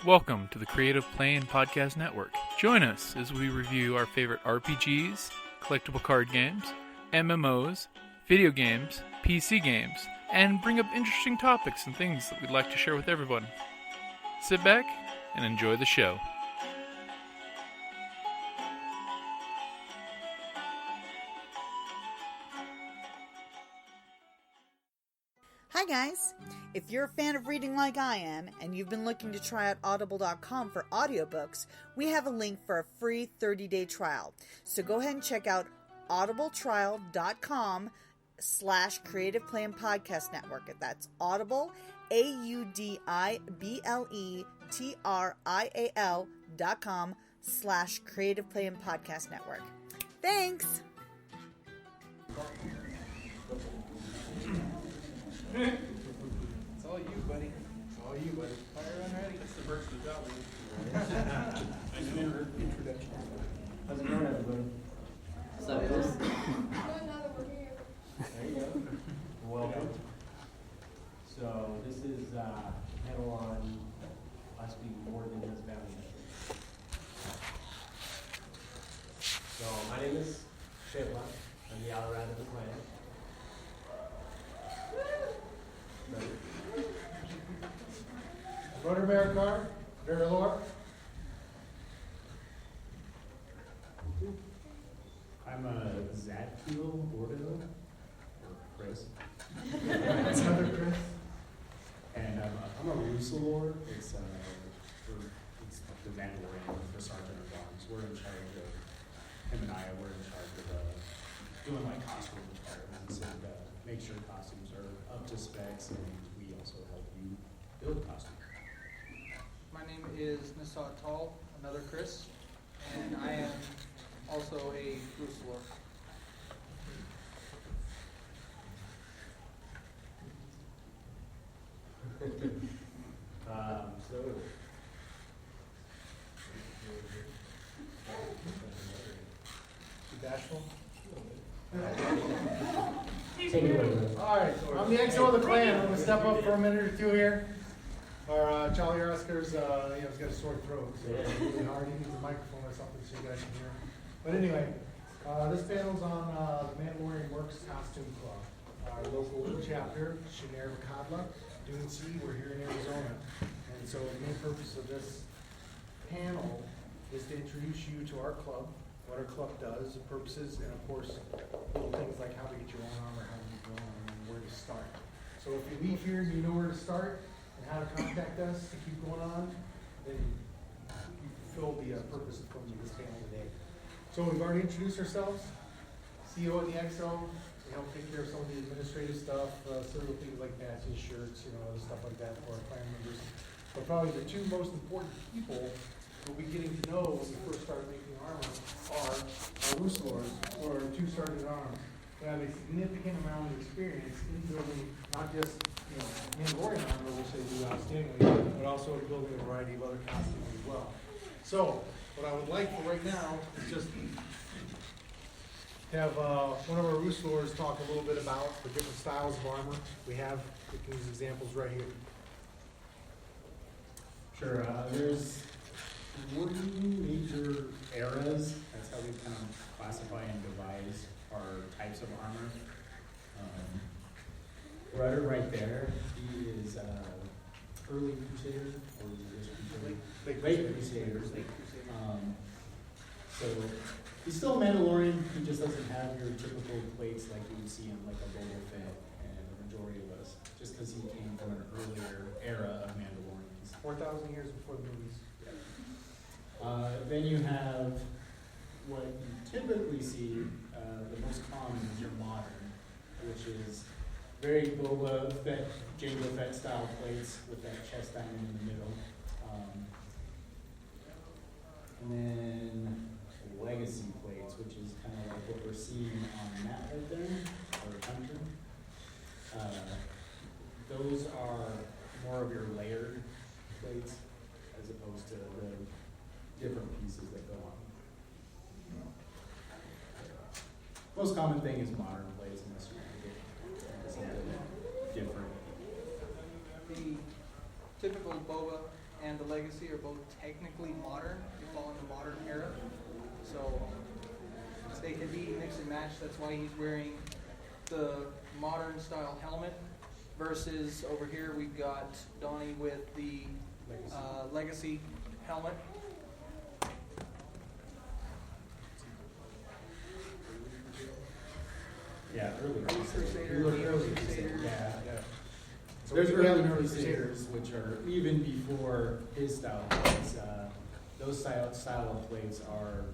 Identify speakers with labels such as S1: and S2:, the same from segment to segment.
S1: Welcome to the Creative Play and Podcast Network. Join us as we review our favorite RPGs, collectible card games, MMOs, video games, PC games, and bring up interesting topics and things that we'd like to share with everyone. Sit back and enjoy the show.
S2: Hi guys! If you're a fan of reading like I am, and you've been looking to try out audible.com for audiobooks, we have a link for a free 30-day trial. So go ahead and check out audibletrial.com/Creative Play and Podcast Network. That's Audible, audibletrial.com/Creative Play and Podcast Network. Thanks!
S3: It's all you, buddy. It's all you, buddy. Fire on ready. That's the Mercs Costumers Club. Nice introduction.
S4: How's it going, everybody?
S5: What's up, Chris?
S4: There you go. Welcome. So this is a panel on possibly more than just family members. So my name is Shonare. I'm the Vhekadla Clan.
S3: Rotor Mercenary, Verilor.
S4: I'm a Zadkiel Ordo, or Chris.
S3: That's another Chris.
S4: And I'm a Rusalor. It's the Mandalorian for Sergeant of Arms. We're in charge of, him and I, we're in charge of doing like costume requirements and make sure costumes are up to specs, and we also help you build costumes.
S6: My name is Nissa Tall, another Chris, and I am also a Rusalor.
S4: So
S3: You bashful?
S4: take it away.
S3: Alright, I'm the XO of the clan. I'm going to step up for a minute or two here. Our Charlie Oscar's, he's got a sore throat, so it's really hard. He needs a microphone or something so you guys can hear him. But anyway, this panel's on the Mandalorian Mercs Costumers Club. Our local chapter, Shonare Vhekadla Clan. We're here in Arizona. And so the main purpose of this panel is to introduce you to our club, what our club does, the purposes, and of course, little things like how to get your own armor, how to get your own armor, and where to start. So if you leave here and you know where to start, and how to contact us to keep going on, then you fulfill the purpose of coming to this panel today. So we've already introduced ourselves, CEO and the XO. We help take care of some of the administrative stuff, little things like patches, shirts, other stuff like that for our clan members. But probably the two most important people we'll be getting to know when we first start making armor are our Rusalors, or our two sergeant arms, who have a significant amount of experience in building not just Mandalorian armor, which they do outstandingly, but also building a variety of other costumes as well. So, what I would like for right now is just have one of our Rusalors talk a little bit about the different styles of armor we have. These examples right here.
S4: Sure. There's 3 major eras. That's how we kind of classify and devise our types of armor. Rudder right there, he is early Crusader, or is it just Crusader? Late Crusader. So he's still a Mandalorian. He just doesn't have your typical plates like you would see in like a Boba Fett and the majority of us, just because he came from an earlier era of Mandalorians.
S3: 4,000 years before the movies.
S4: Then you have what you typically see, the most common is your modern, which is very Boba Fett, Jango Fett style plates with that chest diamond in the middle. And then legacy plates, which is kind of like what we're seeing on the map right there, or Hunter. Those are more of your layered plates as opposed to the different pieces that go on. Most common thing is modern plates, unless you want to get something different.
S6: The typical Boba and and the Legacy are both technically modern. They fall in the modern era. So they can be mix and match. That's why he's wearing the modern style helmet versus over here we've got Donnie with the Legacy helmet.
S4: Yeah, early
S6: Crusader,
S4: Early
S6: Neo
S4: Crusader.
S6: Crusader.
S4: Yeah.
S3: So
S4: There's
S3: we have
S4: early
S3: an early
S4: Crusaders, which are even before his style plates. Those style of plates are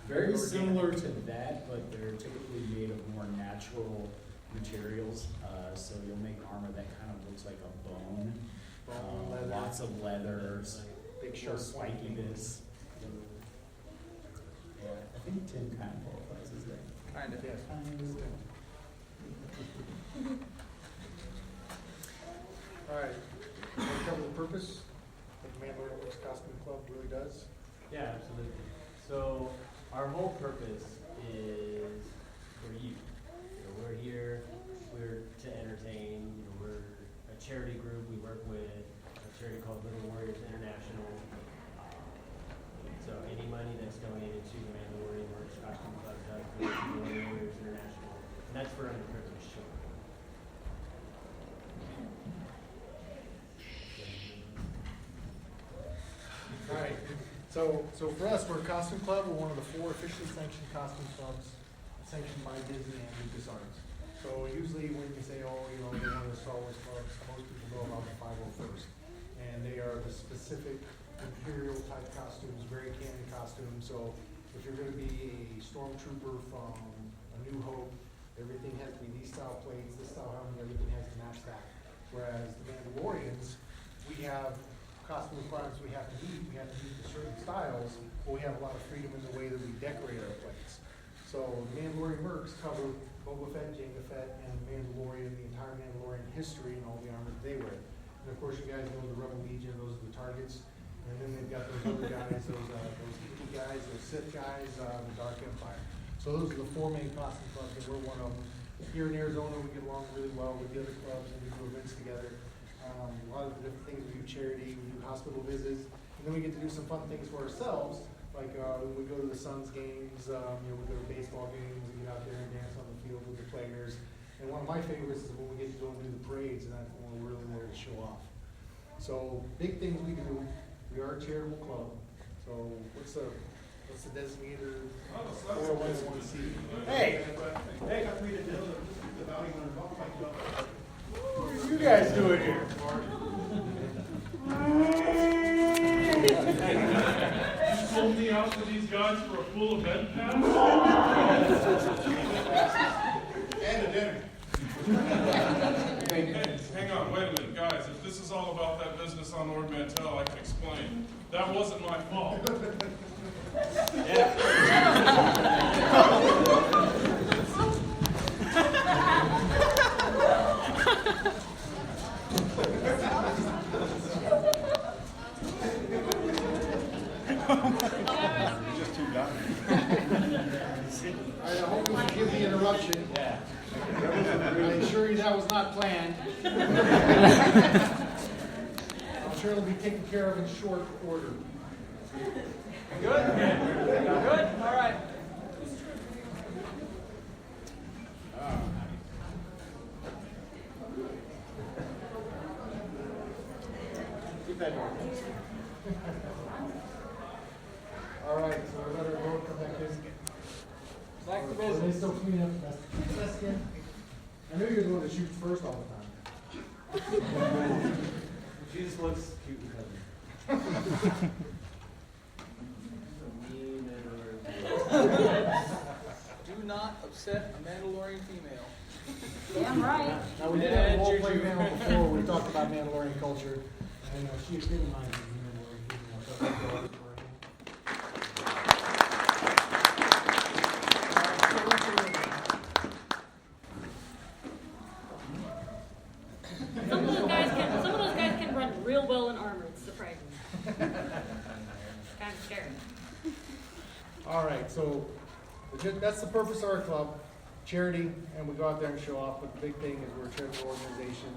S4: very similar to that, but they're typically made of more natural materials. So you'll make armor that kind of looks like a bone.
S3: leather.
S4: Lots of leather,
S3: Big
S4: sharp
S3: sharp
S4: spiky bits. Yeah, I think Tim kind of qualifies as that.
S6: Kind of.
S3: Yes. All right. Want to cover the purpose that the Mandalorian Mercs Costumers Club really does?
S5: Yeah, absolutely. So our whole purpose is for you. We're here, we're to entertain. We're a charity group. We work with a charity called Little Warriors International. So any money that's donated to the Mandalorian Mercs Costumers Club does go to Little Warriors International, and that's for underprivileged children.
S3: All right. So for us, we're a costume club. We're one of the 4 officially sanctioned costume clubs sanctioned by Disney and LucasArts. So usually when you say, oh, they're one of the Star Wars clubs, most people know about the 501st. And they are the specific Imperial type costumes, very canon costumes. So if you're going to be a stormtrooper from A New Hope, everything has to be these style plates, this style helmet, everything has to match that. Whereas the Mandalorians, we have costume requirements we have to meet. We have to meet the certain styles, but we have a lot of freedom in the way that we decorate our plates. So the Mandalorian Mercs cover Boba Fett, Jango Fett, and Mandalorian, the entire Mandalorian history and all the armor that they wear. And of course, you guys know the Rebel Legion; those are the targets. And then they've got those other guys, those Hippie guys, those Sith guys, the Dark Empire. So those are the 4 main costume clubs, and we're one of them. Here in Arizona, we get along really well with the other clubs, and we do events together. A lot of the different things, we do charity, we do hospital visits, and then we get to do some fun things for ourselves, like when we go to the Suns games, we go to baseball games, and get out there and dance on the field with the players. And one of my favorites is when we get to go and do the parades, and that's when we're really there to show off. So big things we do. We are a charitable club. So what's the designator? 401c? Hey! Hey! What are you guys doing here?
S7: You sold me out to these guys for a full event pass?
S3: And a dinner.
S7: Hey, hang on, wait a minute, guys. If this is all about that business on Lord Mantell, I can explain. That wasn't my fault.
S3: All right, I hope you forgive the interruption.
S5: Yeah.
S3: I assure you that was not planned. I'm sure it'll be taken care of in short order.
S6: Good? Good? All right.
S4: Keep that door closed.
S3: All right, so we better go come back in.
S6: Back to
S3: Are they
S6: business.
S3: still cleaning up the mess again? I know you're the one that shoots first all the time.
S5: She just looks cute and cuddly.
S6: Do not upset a Mandalorian female.
S8: Damn right.
S3: Now, we did have a
S6: And
S3: role play
S6: Juju.
S3: panel before, we talked about Mandalorian culture, and she epitomizes Mandalorian female. So I think we'll have to work.
S8: Some of those guys can run real well in armor. It's surprising. Kind of scary.
S3: All right, so that's the purpose of our club, charity, and we go out there and show off. But the big thing is we're a charitable organization,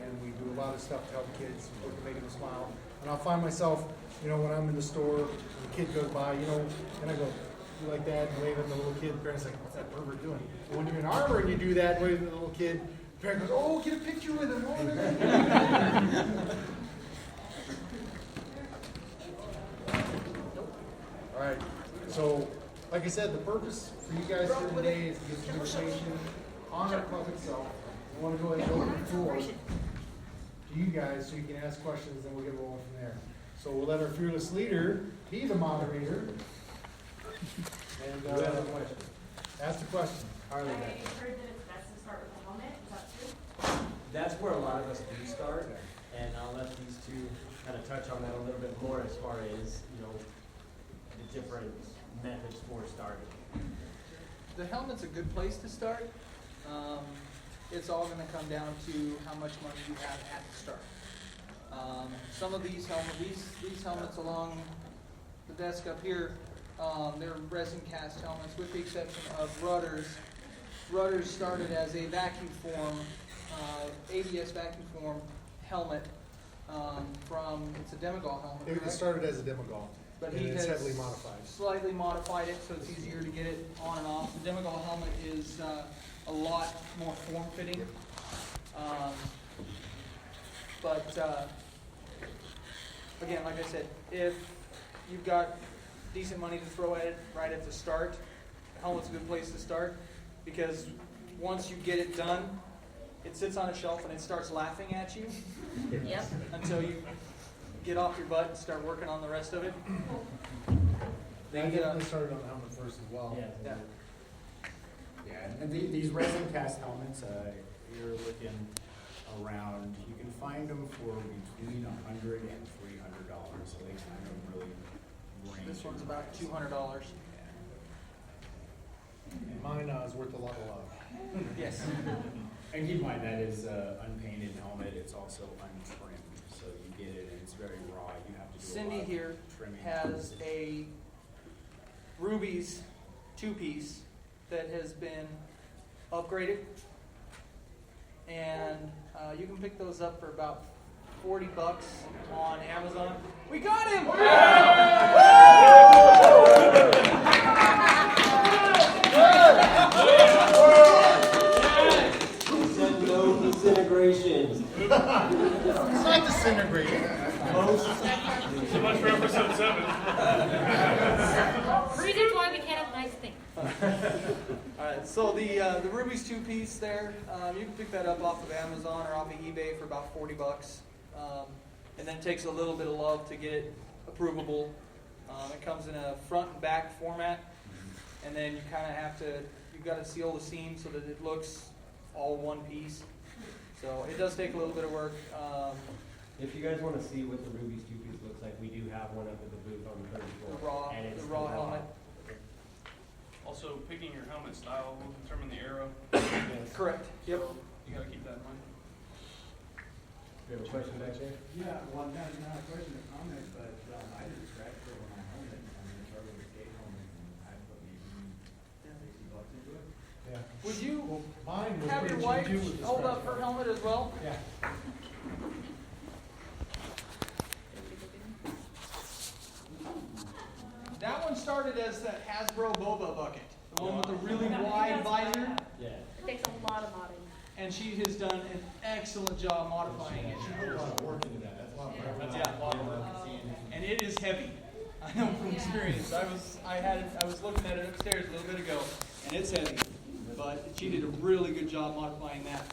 S3: and we do a lot of stuff to help kids, work to make them smile. And I'll find myself, when I'm in the store, and the kid goes by, and I go, you like that, and wave at the little kid. The parent's like, what's that pervert doing? But when you're in armor and you do that, wave at the little kid, the parent goes, oh, get a picture with him. Oh, all right, so like I said, the purpose for you guys here today is to get some information on our club itself. We want to go ahead and open the floor to you guys so you can ask questions, and we'll get rolling from there. So we'll let our fearless leader be the moderator. And ask the question. Harley.
S9: I heard that it's best to start with a helmet. Is that true?
S5: That's where a lot of us do start, and I'll let these two kind of touch on that a little bit more as far as, the different methods for starting.
S6: The helmet's a good place to start. It's all going to come down to how much money you have at the start. Some of these helmets along the desk up here, they're resin cast helmets, with the exception of Rudders. Rudders started as a vacuum form, ABS vacuum form helmet it's a Demogol helmet.
S3: It started as a Demogol,
S6: but
S3: and
S6: he
S3: it's
S6: has
S3: heavily modified.
S6: slightly modified it so it's easier to get it on and off. The Demogol helmet is a lot more form-fitting. Again, like I said, if you've got decent money to throw at it right at the start, the helmet's a good place to start, because once you get it done, it sits on a shelf and it starts laughing at you.
S8: Yep.
S6: Until you get off your butt and start working on the rest of it.
S3: I definitely started on the helmet first as well.
S6: Yeah.
S4: Yeah, and these resin cast helmets, you're looking around, you can find them for between $100 and $300, so they kind of really range.
S6: This one's about $200.
S3: And mine is worth a lot of love.
S6: Yes.
S4: And keep in mind, that is unpainted helmet, it's also untrimmed, so you get it and it's very raw, you have to do a
S6: Cindy
S4: lot of
S6: here
S4: trimming.
S6: has a Ruby's two-piece that has been upgraded, and you can pick those up for about $40 on Amazon. We got him!
S5: No disintegrations.
S3: It's not disintegrating.
S7: So much for episode 7.
S8: Reasons why we can't have nice things.
S6: Alright, so the Ruby's two-piece there, you can pick that up off of Amazon or off of eBay for about $40. And then it takes a little bit of love to get it approvable. It comes in a front and back format, and then you kind of have to, you've got to seal the seam so that it looks all one piece. So it does take a little bit of work.
S5: If you guys want to see what the Ruby's two-piece looks like, we do have one up at the booth on the third floor.
S6: The raw helmet.
S7: Also, picking your helmet style will determine the arrow.
S6: Correct. Yep.
S7: So you got to keep that in mind.
S5: You have a question back there?
S10: Yeah, well, not a question, a comment, but I did a scratch for my helmet. I mean, it's already a skate helmet, and I put maybe $60 into it.
S3: Yeah.
S6: Would you
S3: Well, mine was
S6: have your
S3: pretty
S6: wife
S3: cheap too with the
S6: hold
S3: scratch
S6: up her
S3: card.
S6: helmet as well?
S3: Yeah.
S6: That one started as that Hasbro Boba bucket, the one with the really wide visor,
S5: Yeah.
S8: It takes a lot of modding.
S6: and she has done an excellent job modifying it.
S3: She put a lot of work into that. That's a lot of work.
S6: Yeah. And it is heavy. I know from experience. I was looking at it upstairs a little bit ago, and it's heavy. But she did a really good job modifying that.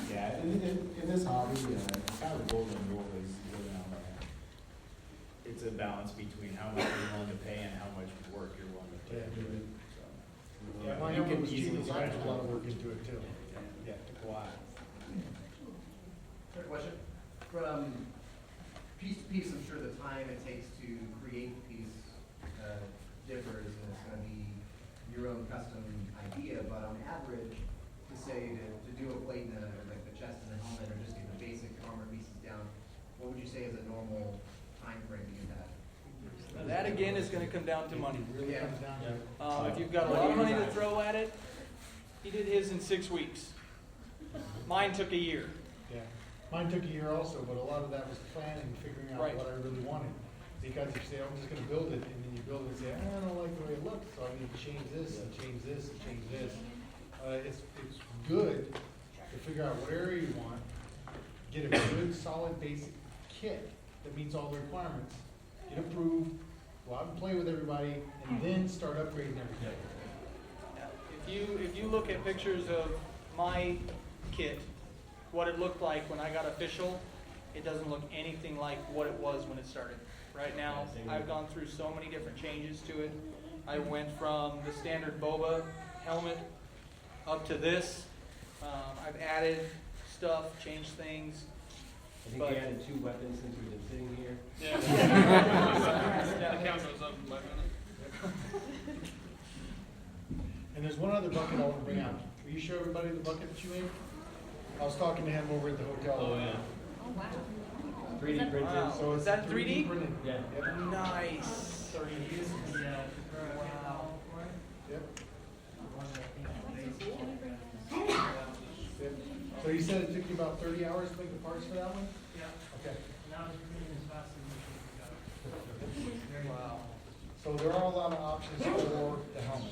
S4: Yeah, in this hobby, kind of the golden rule is, it's a balance between how much you're willing to pay and how much work you're willing to put into it. So,
S3: Yeah, my
S4: you
S3: helmet
S4: can
S3: was cheap
S4: easily
S3: as I
S4: scratch
S3: put a lot of work into it too.
S4: Yeah,
S3: Wow.
S10: Third question. From piece to piece, I'm sure the time it takes to create the piece differs, and it's going to be your own custom idea, but on average, to say to do a plate and like the chest and the helmet, or just get the basic armor pieces down, what would you say is a normal time frame to get that?
S6: Now that again is going to come down to money.
S3: Really
S10: Yeah.
S3: comes down to
S6: If you've got a lot of money to throw at it, he did his in 6 weeks. Mine took a year.
S3: Yeah, mine took a year also, but a lot of that was planning, figuring out
S6: Right.
S3: what I really wanted. Because if you say, I'm just gonna build it, and then you build it and say, I don't like the way it looks, so I need to change this, and change this, and change this. It's good to figure out what area you want, get a good, solid, basic kit that meets all the requirements, get approved, go out and play with everybody, and then start upgrading everything.
S6: If you look at pictures of my kit, what it looked like when I got official, it doesn't look anything like what it was when it started. Right now, I've gone through so many different changes to it. I went from the standard Boba helmet up to this. I've added stuff, changed things.
S5: I think we added 2 weapons since we've been sitting here.
S6: Yeah.
S1: The count goes up in 5 minutes.
S3: And there's one other bucket I want to bring out. Will you show everybody the bucket that you made? I was talking to him over at the hotel.
S5: Oh, yeah.
S8: Oh, wow.
S5: 3D printed.
S6: Wow.
S3: So
S6: Is that 3D?
S3: printed.
S5: Yeah.
S3: Yep.
S6: Nice.
S3: 30
S6: Wow.
S3: Yep. So you said it took you about 30 hours to make the parts for that one?
S6: Yeah.
S3: Okay.
S6: Wow.
S3: So there are a lot of options for the helmet.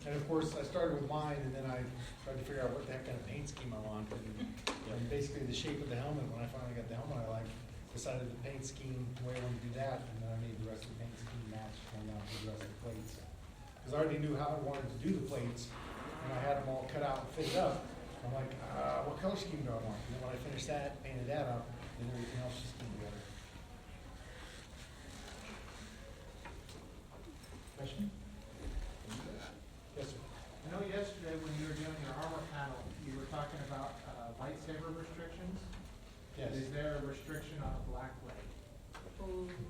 S3: And of course, I started with mine, and then I tried to figure out what the heck kind of paint scheme I wanted. And basically, the shape of the helmet, when I finally got the helmet I liked, decided the paint scheme, the way I wanted to do that, and then I made the rest of the paint scheme match going down to the rest of the plates. Because I already knew how I wanted to do the plates, and I had them all cut out and fitted up. I'm like, what color scheme do I want? And then when I finished that, painted that up, then everything else just came together. Question? Yes, sir.
S11: I know yesterday when you were doing your armor panel, you were talking about lightsaber restrictions.
S3: Yes.
S11: Is there a restriction on a black blade?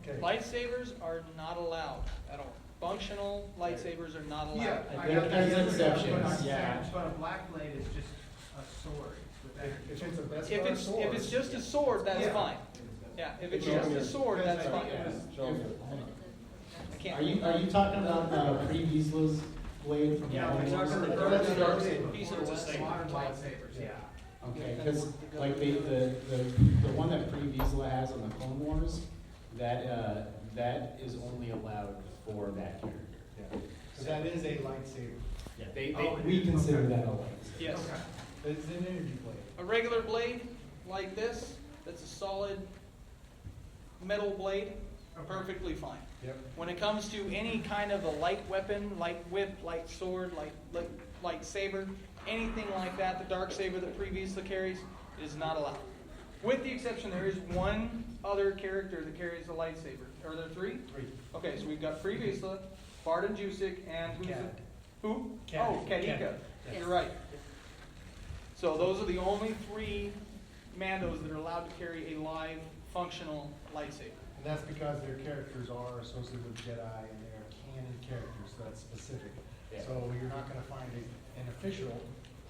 S3: Okay.
S6: Lightsabers are not allowed at all. Functional lightsabers are not allowed.
S11: I
S4: There-
S11: got
S4: there's
S11: that.
S4: exceptions,
S11: But I'm
S4: yeah.
S11: saying, but a black blade is just a sword with energy.
S3: If it's a best
S6: If it's just a sword, that's
S11: Yeah.
S6: fine. Yeah, if it's just a sword, that's
S11: Because I
S6: fine.
S11: think it was-
S6: I can't.
S4: Are you talking about pre-Vizsla's blade from
S5: Yeah, we're
S4: Star
S5: talking
S4: Wars?
S5: the
S3: That's
S5: dark
S3: dark
S5: saber.
S3: saber.
S6: Piece of the
S11: Modern lightsabers, yeah.
S4: Okay, because like the one that pre-Vizsla has on the Clone Wars, that is only allowed for that character.
S3: Yeah. So that is a lightsaber.
S4: Yeah, we consider that a lightsaber.
S6: Yes.
S3: It's an energy blade.
S6: A regular blade like this, that's a solid metal blade, perfectly fine.
S3: Yep.
S6: When it comes to any kind of a light weapon, light whip, light sword, light saber, anything like that, the dark saber that Pre-Vizsla carries, is not allowed. With the exception, there is one other character that carries a lightsaber. Are there 3?
S3: 3.
S6: Okay, so we've got Pre-Vizsla, Barden Jusik, and who's
S3: Cad.
S6: it? Who?
S3: Cad.
S6: Oh, Kadika.
S3: Cad. Yes.
S6: You're right. So those are the only 3 Mandos that are allowed to carry a live, functional lightsaber.
S3: And that's because their characters are associated with Jedi and they are canon characters, so that's specific.
S4: Yeah.
S3: So you're not going to find an official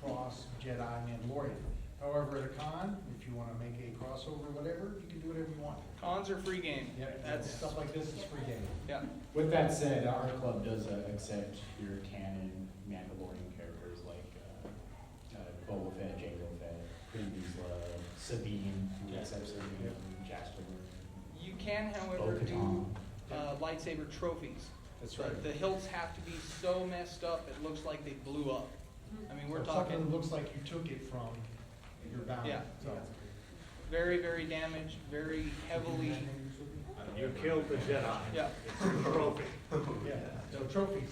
S3: cross Jedi Mandalorian. However, at a con, if you want to make a crossover or whatever, you can do whatever you want.
S6: Cons are free game.
S3: Yep.
S6: That's
S3: Stuff like this is free game.
S6: yeah.
S4: With that said, our club does accept your canon Mandalorian characters like Boba Fett, Jango Fett, Pre-Vizsla, Sabine, who accepts Sabine, Jasper.
S6: You can, however, do
S4: Bo-Katan.
S6: lightsaber trophies.
S3: That's right.
S6: The hilts have to be so messed up it looks like they blew up. I mean, we're
S3: So something
S6: talking
S3: that looks like you took it from your bound.
S6: Yeah.
S3: So.
S6: very, very damaged, very heavily.
S12: You killed the Jedi.
S6: Yeah.
S12: It's a trophy.
S3: Yeah. So trophies.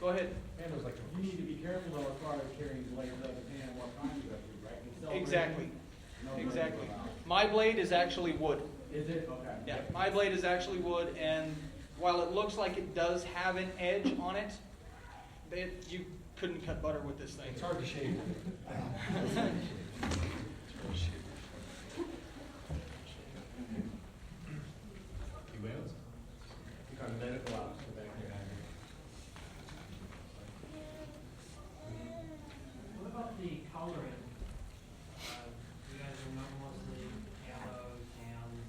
S6: Go ahead.
S3: Mando's like
S11: You need to be careful though as far as carrying blades up and what kind you have to, right? It's
S6: Exactly.
S11: no blades
S6: Exactly.
S11: allowed.
S6: My blade is actually wood.
S11: Is it? Okay.
S6: Yeah, my blade is actually wood, and while it looks like it does have an edge on it, you couldn't cut butter with this thing.
S3: It's hard to shave.
S4: Anybody else?
S5: You got medical officer back there.
S13: What about the coloring? You guys are not mostly yellow, tans,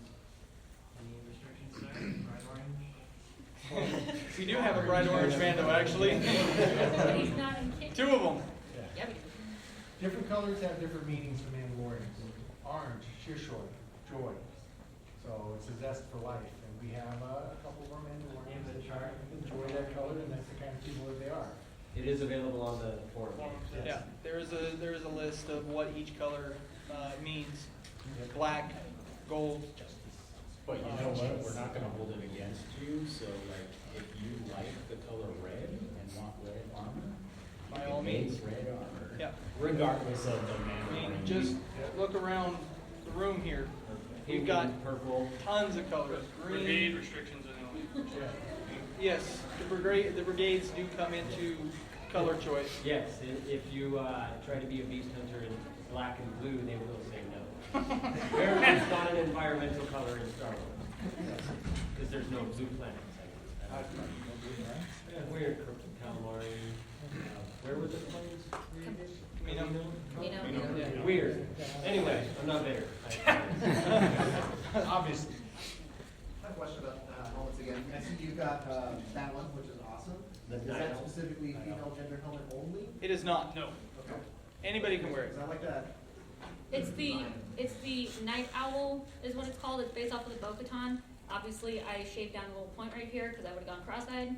S13: any restrictions there? Bright orange?
S6: We do have a bright orange Mando, actually.
S8: But he's not in kit.
S6: 2 of them.
S8: Yeah, we do.
S3: Different colors have different meanings for Mandalorians. Orange, Shishore, joy. So it's a zest for life. And we have a couple of our Mandalorians that enjoy that color, and that's the kind of people that they are.
S5: It is available on the forum.
S6: Yeah, there is a list of what each color means. Black, gold.
S4: But you know what, we're not gonna hold it against you, so like, if you like the color red and want red armor,
S6: By
S4: you
S6: all
S4: can make
S6: means.
S4: red armor.
S6: Yeah.
S4: Regardless of the
S6: I mean,
S4: Mandalorian.
S6: just look around the room here. We've got
S5: purple.
S6: tons of colors.
S1: Brigade
S6: Green.
S1: restrictions and all.
S6: Yes, the brigades do come into color choice.
S5: Yes, if you try to be a beast hunter in black and blue, they will say no. It's not an environmental color in Star Wars. Because there's no blue planets. Weird calamari. Where were the planes created?
S6: Camino.
S5: Yeah. Weird. Anyway, I'm not there.
S3: Obviously.
S10: I have a question about helmets again. I see you've got that one, which is awesome. Is
S5: Night
S10: that
S5: Owl.
S10: specifically female gender helmet only?
S6: It is not.
S1: No.
S10: Okay.
S6: Anybody can wear it.
S10: Because I like that.
S8: It's the Night Owl is what it's called. It's based off of the Bo-Katan. Obviously, I shaved down a little point right here because I would have gone cross-eyed.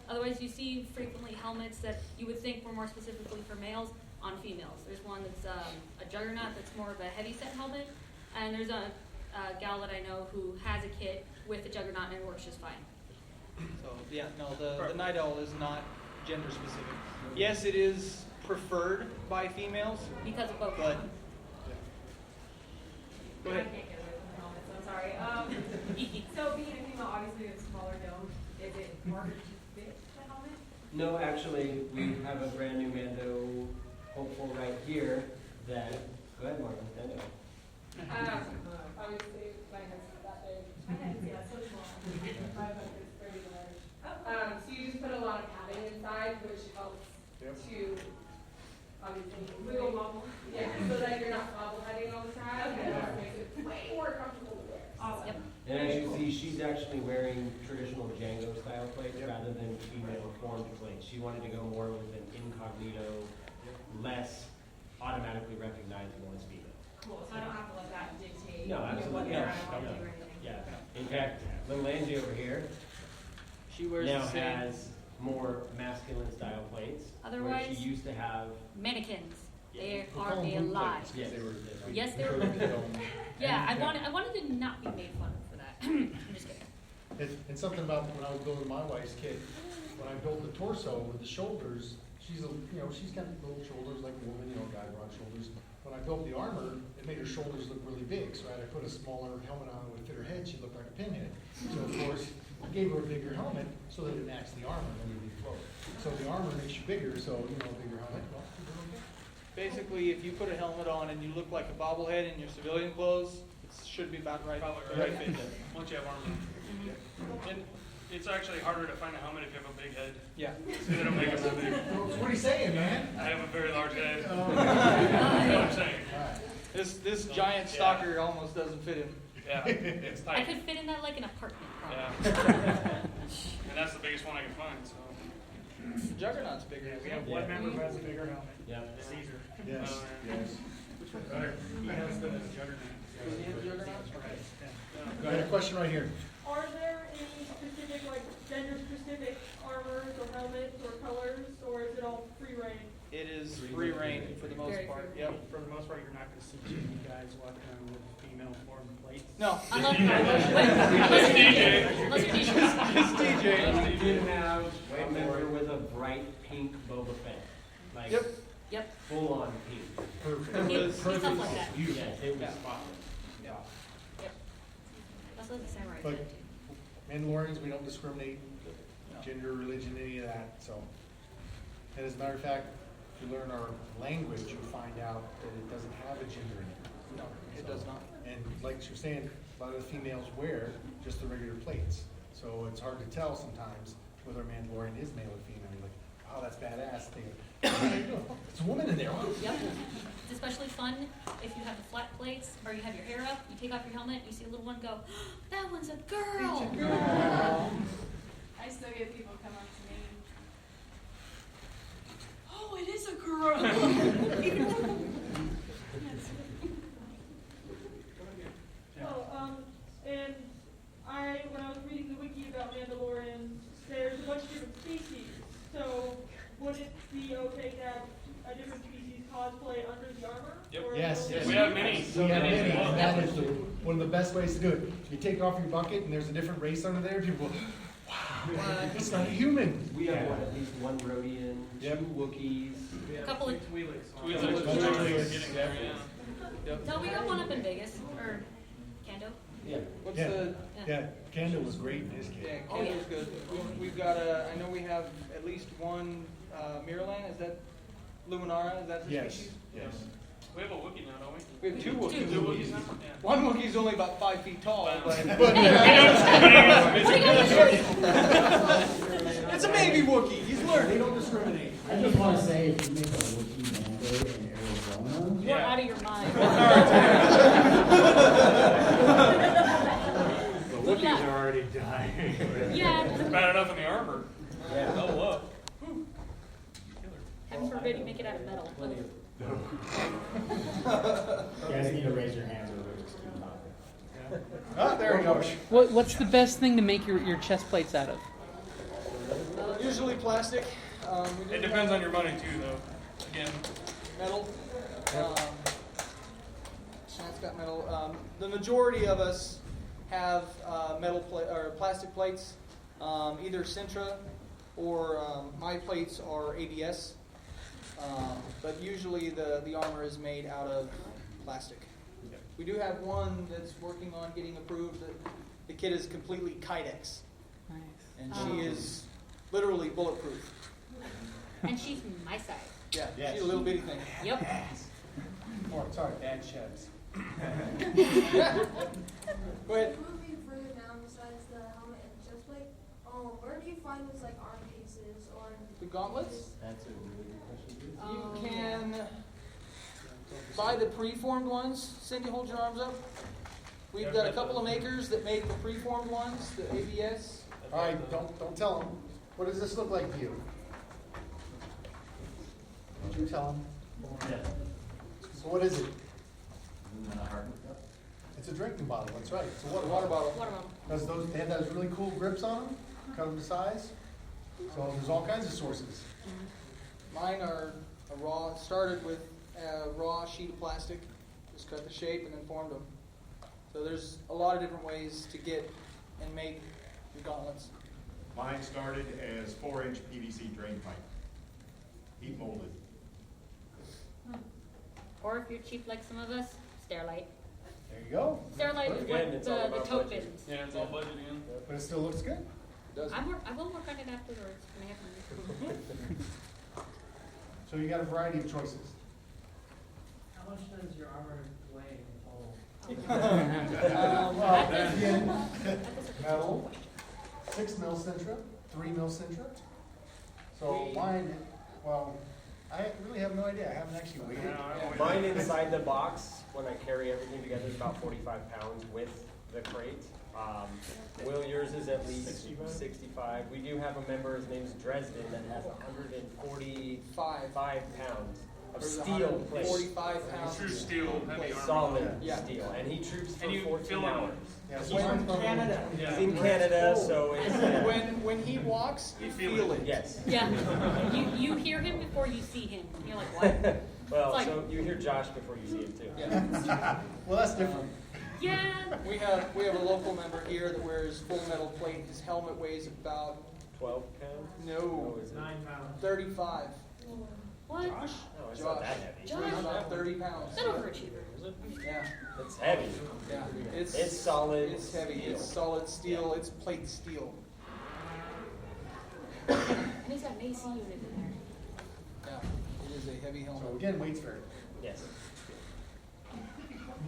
S8: Otherwise, you see frequently helmets that you would think were more specifically for males on females. There's one that's a Juggernaut that's more of a heavy-set helmet, and there's a gal that I know who has a kit with a Juggernaut and it works just fine.
S6: So yeah, no, the Night Owl is not gender specific. Yes, it is preferred by females.
S8: Because of both.
S6: But go
S9: I
S6: ahead.
S9: can't get away from the helmet, so I'm sorry. So being a female, obviously with a smaller dome, is it more fit the helmet?
S5: No, actually, we have a brand new Mando hopeful right here that, go ahead, Marvin.
S9: Obviously, my head's not that big. My head's, yeah, so small. My head is pretty large. So you just put a lot of padding inside, which helps to obviously wiggle wobble. Yeah, so that you're not bobbleheading all the time. And that makes it way more comfortable to wear. Awesome.
S8: Yep.
S5: And as you see, she's actually wearing traditional Django style plates rather than female formed plates. She wanted to go more with an incognito, less automatically recognizable as female.
S9: Cool, so I don't have to let that dictate
S5: No,
S9: what
S5: absolutely.
S9: I
S5: No,
S9: want to
S5: no.
S9: do or anything.
S5: Yeah. In fact, little Angie over here
S6: She wears
S5: now
S6: the same.
S5: has more masculine style plates. Where
S8: Otherwise-
S5: she used to have.
S8: Mannequins. They
S3: We'll
S8: are
S3: call them
S8: a
S3: boot
S8: lie.
S3: plates, 'cause they were
S8: Yes, they were. Yeah, I wanted to not be made fun of for that. I'm just kidding.
S3: And something about when I was building my wife's kit, when I built the torso with the shoulders, she's got little shoulders like a woman, guy broad shoulders. When I built the armor, it made her shoulders look really big, so I had to put a smaller helmet on that would fit her head. She looked like a pinhead. So of course, I gave her a bigger helmet so that it matched the armor when you float. So the armor makes you bigger, so bigger helmet. Well,
S6: Basically, if you put a helmet on and you look like a bobblehead in your civilian clothes, it should be about right.
S1: Right fit. Once you have armor. And it's actually harder to find a helmet if you have a big head.
S6: Yeah.
S1: So they don't make it so big.
S3: what are you saying, man?
S1: I have a very large head. You know what I'm saying?
S6: This giant stalker almost doesn't fit him.
S1: Yeah, it's
S8: I
S1: tight.
S8: could fit in that like an apartment.
S1: Yeah. And that's the biggest one I can find, so.
S6: The Juggernaut's bigger.
S13: We have one member who has a bigger helmet.
S5: Yeah.
S13: Caesar.
S3: Yes, yes.
S13: He has the Juggernaut.
S6: Does he have Juggernauts?
S3: I got a question right here.
S9: Are there any specific, like, gender-specific armors or helmets or colors, or is it all free reign?
S6: It is free reign for the most
S8: Very
S6: part.
S8: free.
S6: Yep.
S13: For the most part, you're not gonna see you guys walking around with female form plates.
S6: No.
S8: Unless you're DJ. Unless you're DJ.
S6: Just DJ.
S5: We did have a member with a bright pink Boba Fett. Like,
S8: Yep.
S5: full on pink.
S3: Perfect.
S8: He's stuff like that.
S5: Yes, it was
S6: Yeah.
S5: spotless.
S6: Yeah.
S8: Yep. That's what the samurai
S3: But
S8: said.
S3: Mandalorians, we don't discriminate gender, religion, any of that, so. And as a matter of fact, if you learn our language, you'll find out that it doesn't have a gender in it.
S6: No, it does not.
S3: And like you're saying, a lot of the females wear just the regular plates. So it's hard to tell sometimes whether a Mandalorian is male or female. You're like, oh, that's badass. It's a woman in there. Wow.
S8: Yep. It's especially fun if you have the flat plates or you have your hair up, you take off your helmet, you see a little one go, that one's a girl.
S9: I still get people come up to me. Oh,
S14: species. So would it be okay to have a different species cosplay under the armor?
S7: Yep.
S14: Or
S3: Yes,
S14: will
S3: yes.
S7: We have many.
S3: We have many, and that is one of the best ways to do it. You take off your bucket and there's a different race under there, people go, wow, it's not a human.
S5: We have what, at least one Rhodian,
S3: Yep.
S5: 2 Wookiees.
S8: A couple of, no, we got one up in Vegas, or Kando.
S5: Yeah.
S6: What's
S3: Yeah.
S6: the,
S3: Yeah, Kando was great in his
S6: yeah,
S3: game.
S8: Oh, yeah.
S6: Kando's good. We've got I know we have at least one, Mirrorland, is that Luminara, is that the
S3: Yes,
S6: species?
S3: yes.
S7: We have a Wookiee now, don't we?
S6: We have 2 Wookiees.
S7: Two Wookiees now? Yeah.
S6: One Wookiee's only about 5 feet tall, but it's a baby Wookiee, he's
S3: They
S6: learning.
S3: don't discriminate.
S4: I just want to say, if you make a Wookiee Mando in Arizona,
S8: You're out of your mind.
S12: The Wookiees are already dying.
S8: Yeah,
S7: Bad enough in the armor.
S5: Yeah.
S7: Oh, look.
S8: heaven forbid you make it out of metal.
S5: Plenty of.
S4: you guys need to raise your hands or we'll just keep talking.
S3: Oh, there you go.
S15: What's the best thing to make your chest plates out of?
S6: Usually plastic. We do
S7: It depends
S6: have
S7: on your money too, though. Again,
S6: metal. Sean's got metal. The majority of us have or plastic plates, either Sintra or my plates are ABS. But usually the armor is made out of plastic. We do have one that's working on getting approved. The kit is completely Kydex.
S15: Nice.
S6: And she is literally bulletproof.
S8: And she's my size.
S6: Yeah,
S3: Yes.
S6: she's a little bitty thing.
S8: Yep.
S3: Oh, sorry, bad sheds.
S6: Go ahead.
S16: Moving further down besides the helmet and chest plate, where do you find those like arm pieces or
S6: The gauntlets?
S5: That's a really good question.
S6: You can buy the preformed ones. Cindy, hold your arms up. We've got a couple of makers that make the preformed ones, the ABS.
S3: All right, don't tell them. What does this look like to you? Don't you tell them.
S4: Yeah.
S3: So what is it? It's a drinking bottle, that's right. It's a water bottle.
S8: Water bottle.
S3: They have those really cool grips on them, cut them to size. So there's all kinds of sources.
S6: Mine are a raw, started with a raw sheet of plastic, just cut the shape and then formed them. So there's a lot of different ways to get and make your gauntlets.
S17: Mine started as 4-inch PVC drain pipe, heat molded.
S8: Or if you're cheap like some of us, Sterilite.
S3: There you go.
S8: Sterilite is
S5: Again,
S8: what
S5: it's all
S8: the
S5: about
S8: tote
S5: budget.
S8: bins.
S7: yeah, it's all budget again.
S3: But it still looks good.
S8: I will work on it afterwards when I have money.
S3: So you got a variety of choices.
S13: How much does your armor weigh in total?
S3: Well, again, metal, 6 mil Sintra, 3 mil Sintra. So mine, well, I really have no idea. I haven't actually weighed it.
S5: Mine inside the box, when I carry everything together, is about 45 pounds with the crate. Will, yours is at least 65. We do have a member, his name's Dresden, that has 145 pounds of steel plate.
S6: 45 pounds.
S7: True steel, heavy armor.
S5: Solid
S6: Yeah.
S5: steel. And he troops for
S7: And you
S5: 14
S7: fill
S5: hours.
S3: Yeah,
S6: He's
S3: so
S6: from
S3: mine's
S6: Canada.
S5: He's in Canada, so it's...
S6: When he walks, you feel it.
S5: Yes.
S8: Yeah. You hear him before you see him. You're like, what?
S5: Well,
S8: It's like-
S5: so you hear Josh before you see him too.
S6: Yeah.
S3: Well, that's different.
S8: Yeah.
S6: We have a local member here that wears full metal plate. His helmet weighs about
S5: 12 pounds?
S6: no,
S5: is it?
S13: 9 pounds.
S6: 35.
S8: What?
S5: Josh? No, it's not that heavy.
S8: Josh?
S6: Weighs about 30 pounds.
S8: That overachiever.
S6: Yeah.
S5: It's heavy.
S6: Yeah.
S5: It's solid
S6: It's heavy.
S5: steel.
S6: It's solid steel. It's plate steel.
S8: And he's got an AC unit in there.
S6: Yeah. It is a heavy helmet.
S3: So again, weight's fair.
S5: Yes.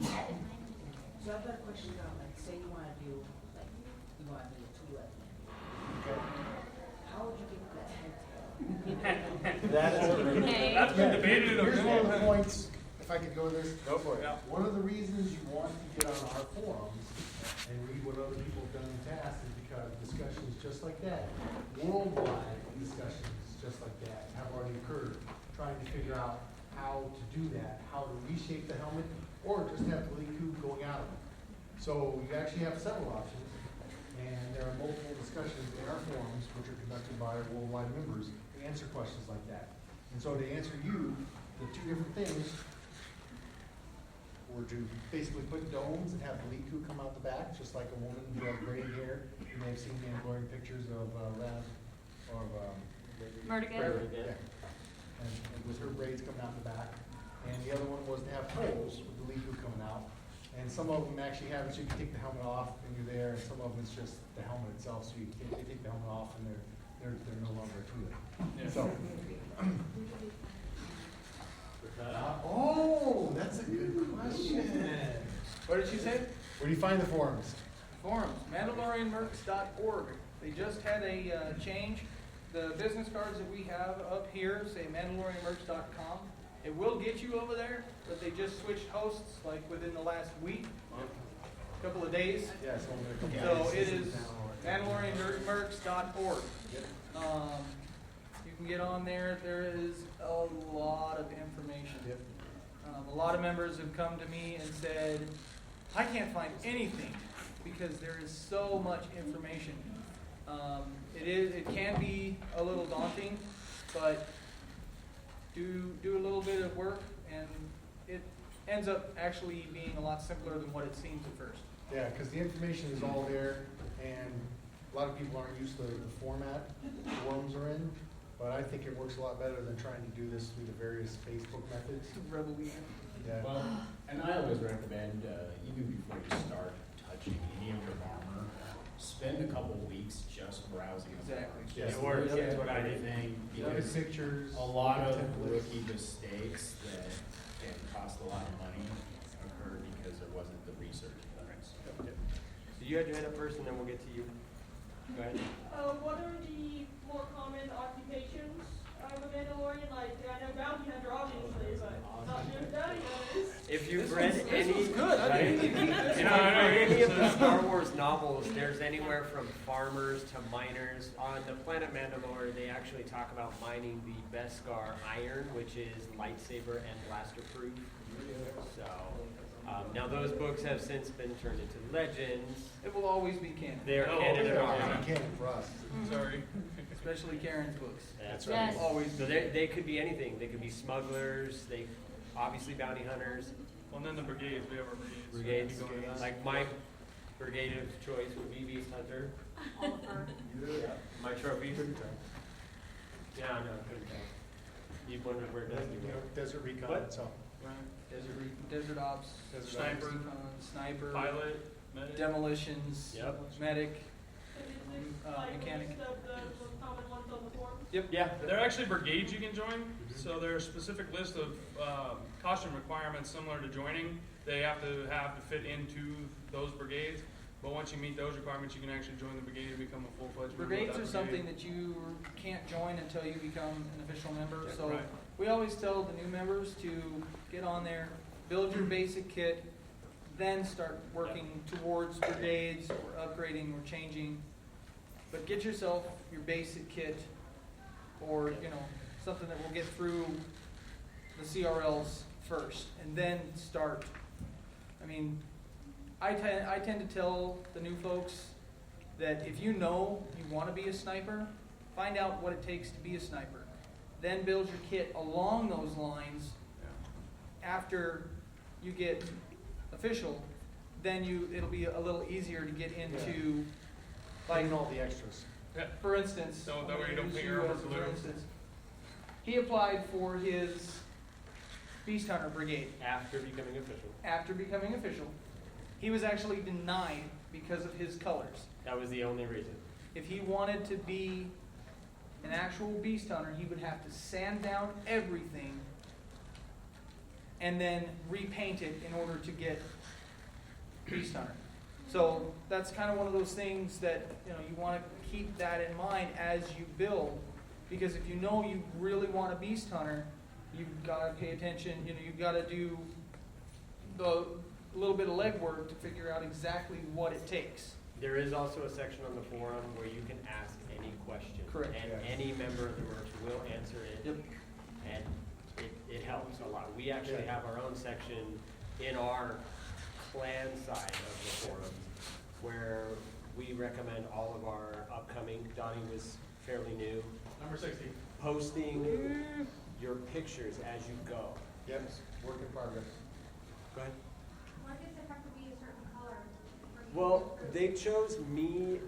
S13: So I've got a question now, like, say you want to do, like, you want to do a 2 left hand.
S3: Okay.
S13: How would you get that head?
S5: That is a really
S8: Hey.
S7: That's been debated.
S3: Here's one of the points, if I could go with this.
S5: Go for it.
S3: One of the reasons you want to get on our forums and read what other people have done in the past is because discussions just like that, worldwide discussions just like that, have already occurred, trying to figure out how to do that, how to reshape the helmet, or just have bleed coupe going out of it. So you actually have several options, And there are multiple discussions in our forums, which are conducted by our worldwide members, to answer questions like that. And so to answer you, the two different things were to basically put domes and have Leku come out the back, just like a woman who had braided hair. You may have seen Mandalorian pictures of
S8: Murdigan.
S3: Yeah. And with her braids coming out the back. And the other one was to have poles with the Leku coming out. And some of them actually have it so you can take the helmet off and you're there, and some of them it's just the helmet itself, so you take the helmet off and they're no longer a Twi'lek.
S1: Yeah.
S3: So. Oh, that's a good question.
S6: What did she say?
S3: Where do you find the forums?
S6: Forums, MandalorianMercs.org. They just had a change. The business cards that we have up here say MandalorianMercs.com. It will get you over there, but they just switched hosts like within the last week, couple of days.
S3: Yeah, it's only a couple
S6: So
S3: days.
S6: it is MandalorianMercs.org. You can get on there. There is a lot of information.
S3: Yep.
S6: A lot of members have come to me and said, I can't find anything because there is so much information. It can be a little daunting, but do a little bit of work and it ends up actually being a lot simpler than what it seems at first.
S3: Yeah, because the information is all there, and a lot of people aren't used to the format the forums are in, but I think it works a lot better than trying to do this through the various Facebook methods. Yeah.
S4: Well, and I always recommend, even before you start touching any of your armor, spend a couple weeks just browsing.
S6: Exactly.
S3: Yes.
S4: That's what I think. Because
S3: Pictures.
S4: a lot of
S3: templates.
S4: rookie mistakes that can cost a lot of money occur because there wasn't the research done.
S5: So you had your hand up first, and then we'll get to you. Go ahead.
S14: What are the more common occupations of a Mandalorian? Like, I know bounty hunter, obviously, but not just bounty hunters.
S5: If you've read any,
S6: good.
S5: any of the Star Wars novels, there's anywhere from farmers to miners. On the planet Mandalore, they actually talk about mining the Beskar iron, which is lightsaber and blaster proof. So now those books have since been turned into legends.
S6: It will always be canon.
S5: They're canon in our
S3: Canon for us.
S1: Sorry.
S6: Especially Karen's books.
S5: That's
S8: right. Yes.
S6: Always.
S5: So they could be anything. They could be smugglers. They obviously bounty hunters.
S1: Well, and then the brigades. We have our brigades.
S5: Brigades. Like my brigade of choice would be Beast Hunter.
S8: Oliver.
S5: My trophy. Yeah, no, couldn't tell. You'd wonder where it does
S3: Desert Recon.
S5: What?
S3: So.
S6: Desert Ops,
S3: Desert
S1: Sniper.
S6: Recon, Sniper,
S1: Pilot. Medic.
S6: Demolitions,
S5: Yep.
S6: Medic,
S14: Is this like
S6: mechanic.
S14: most of the most common ones on the forum?
S6: Yep.
S5: Yeah.
S1: There are actually brigades you can join. So there's a specific list of costume requirements similar to joining. They have to fit into those brigades. But once you meet those requirements, you can actually join the brigade and become a full-fledged member.
S6: Brigades
S1: of
S6: are
S1: that
S6: something
S1: brigade.
S6: that you can't join until you become an official member.
S1: Yeah,
S6: So
S1: right.
S6: we always tell the new members to get on there, build your basic kit, then start working towards brigades or upgrading or changing. But get yourself your basic kit, or something that will get through the CRLs first, and then start. I mean, I tend to tell the new folks that if you know you want to be a sniper, find out what it takes to be a sniper. Then build your kit along those lines. After you get official, then it'll be a little easier to get into, like
S3: all the extras.
S1: Yeah.
S6: For instance,
S1: So that way you don't
S6: use
S1: pay your armor
S6: as
S1: blue.
S6: for instance, he applied for his Beast Hunter Brigade.
S5: After becoming official.
S6: After becoming official, he was actually denied because of his colors.
S5: That was the only reason.
S6: If he wanted to be an actual Beast Hunter, he would have to sand down everything and then repaint it in order to get Beast Hunter. So that's kind of one of those things that you want to keep that in mind as you build, because if you know you really want a Beast Hunter, you've got to pay attention. You've got to do the little bit of legwork to figure out exactly what it takes.
S5: There is also a section on the forum where you can ask any question.
S6: Correct.
S5: And any member of the Mercs will answer it.
S6: Yep.
S5: And it helps a lot. We actually have our own section in our clan side of the forum where we recommend all of our upcoming, Donnie was fairly new,
S3: Number 60.
S5: posting your pictures as you go.
S3: Yes, work in progress.
S5: Go ahead.
S16: Why does it have to be a certain color?
S5: Well, they chose me,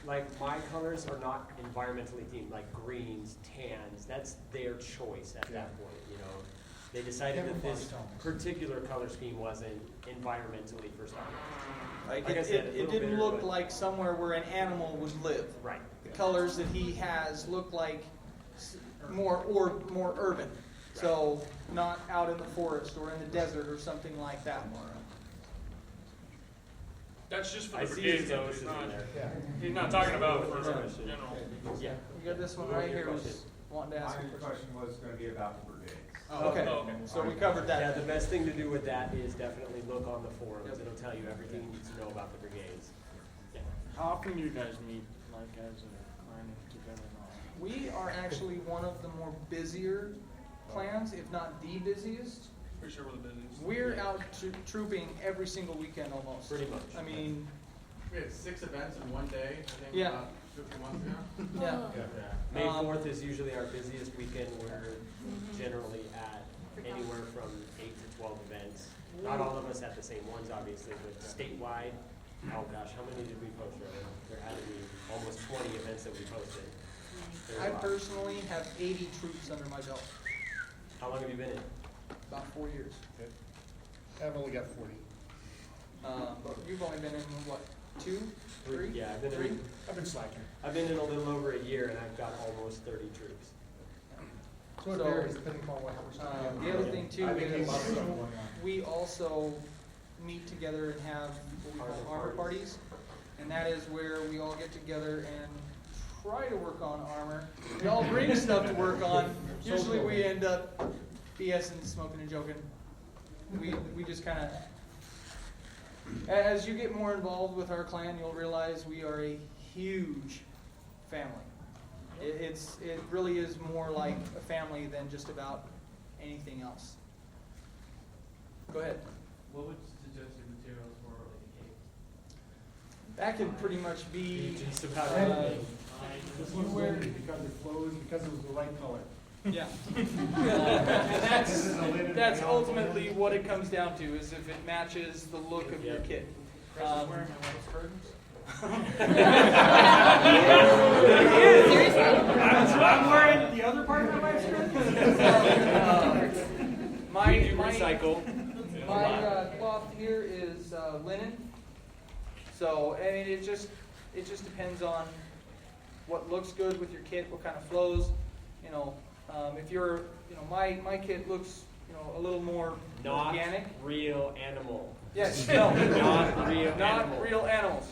S5: like my colors are not environmentally themed, like greens, tans, that's their choice at that point, you know. They decided that this particular color scheme wasn't environmentally for Star Wars.
S6: Like
S5: I said, a
S6: it
S5: little
S6: didn't
S5: bitter,
S6: look
S5: but-
S6: like somewhere where an animal would live.
S5: Right.
S6: The colors that he has look like more urban. So not out in the forest or in the desert or something like that.
S1: That's just for
S5: I
S1: the
S5: see
S1: brigades,
S5: his
S1: though.
S5: nose in there.
S1: He's not talking about for
S5: Question.
S1: general.
S5: Yeah.
S6: We got this one right here was wanting to ask a
S18: My
S6: question.
S18: question was gonna be about the brigades.
S6: Okay, so we covered that.
S5: Yeah, the best thing to do with that is definitely look on the forums. It'll tell you everything you need to know about the brigades. Yeah.
S11: How often do you guys meet, like, as a clan together and all?
S6: We are actually one of the more busier clans, if not the busiest.
S1: Pretty sure we're the busiest.
S6: We're out trooping every single weekend almost.
S5: Pretty much.
S6: I mean,
S19: We had 6 events in one day, I think,
S6: Yeah.
S19: about 50 months ago.
S6: yeah.
S5: May 4th is usually our busiest weekend. We're generally at anywhere from 8 to 12 events. Not all of us at the same ones, obviously, but statewide. Oh gosh, how many did we post, Rowan? There had to be almost 20 events that we posted. There's a
S6: I
S5: lot.
S6: personally have 80 troops under my belt.
S5: How long have you been in?
S6: About 4 years.
S3: I've only got 40.
S6: But you've only been in what, 2, 3?
S5: Yeah, I've been
S6: 3?
S5: in.
S3: I've been slacking.
S5: I've been in a little over a year, and I've got almost 30 troops.
S3: So it
S6: So,
S3: varies depending upon what we're starting.
S6: The other thing too
S3: I think
S6: is
S3: a lot of stuff going on.
S6: we also meet together and have what we call armor parties. And that is where we all get together and try to work on armor. We all bring stuff to work on. Usually we end up BSing, smoking and joking. We just kind of, as you get more involved with our clan, you'll realize we are a huge family. It really is more like a family than just about anything else. Go ahead.
S13: What would suggested materials for like a cape?
S6: That can pretty much be
S5: Just about
S3: anything. This one's weird because it flows, because it was the right color.
S6: yeah.
S3: This is a linen
S6: That's
S3: gown.
S6: ultimately what it comes down to, is if it matches the look of your kit.
S11: Chris is wearing my wife's curtains?
S13: I'm wearing the other part of my wife's
S5: We do recycle.
S6: My cloth here is linen. So, I mean, it just depends on what looks good with your kit, what kind of flows. You know, if you're, you know, my kit looks, you know, a little more
S5: Not
S6: organic.
S5: real animal.
S6: Yes, no,
S5: Not real
S6: not
S5: animal.
S6: real animals.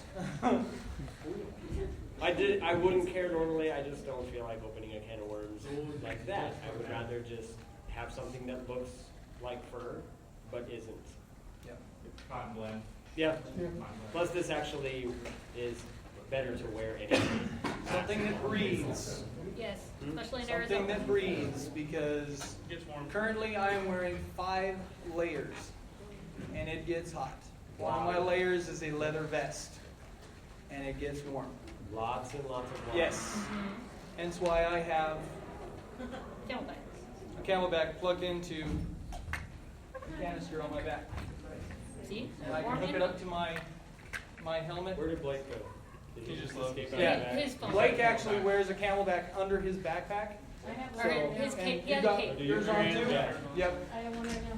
S5: I wouldn't care normally. I just don't feel like opening a can of worms like that. I would rather just have something that looks like fur, but isn't.
S6: Yep.
S19: Cotton blend.
S5: Yeah. Plus, this actually is better to wear anyway.
S6: Something that breathes.
S8: Yes, especially in
S6: Something
S8: Arizona.
S6: that breathes, because
S1: Gets warm.
S6: currently I am wearing 5 layers, and it gets hot. One of my
S5: Wow.
S6: layers is a leather vest, and it gets warm.
S5: Lots and lots of water.
S6: Yes. Hence why I have
S8: Camelback.
S6: a camelback plugged into a canister on my back.
S8: See?
S6: And I can hook it up to my helmet.
S5: Where did Blake go? Did he just escape out
S6: Yeah,
S5: of the
S8: His phone.
S6: Blake actually wears a camelback under his backpack.
S8: I have
S6: So,
S8: one. His
S6: and
S8: cape. He
S6: you
S8: has a
S6: got
S8: cape.
S6: yours on too?
S5: Yeah.
S6: Yep.
S8: I have one right now.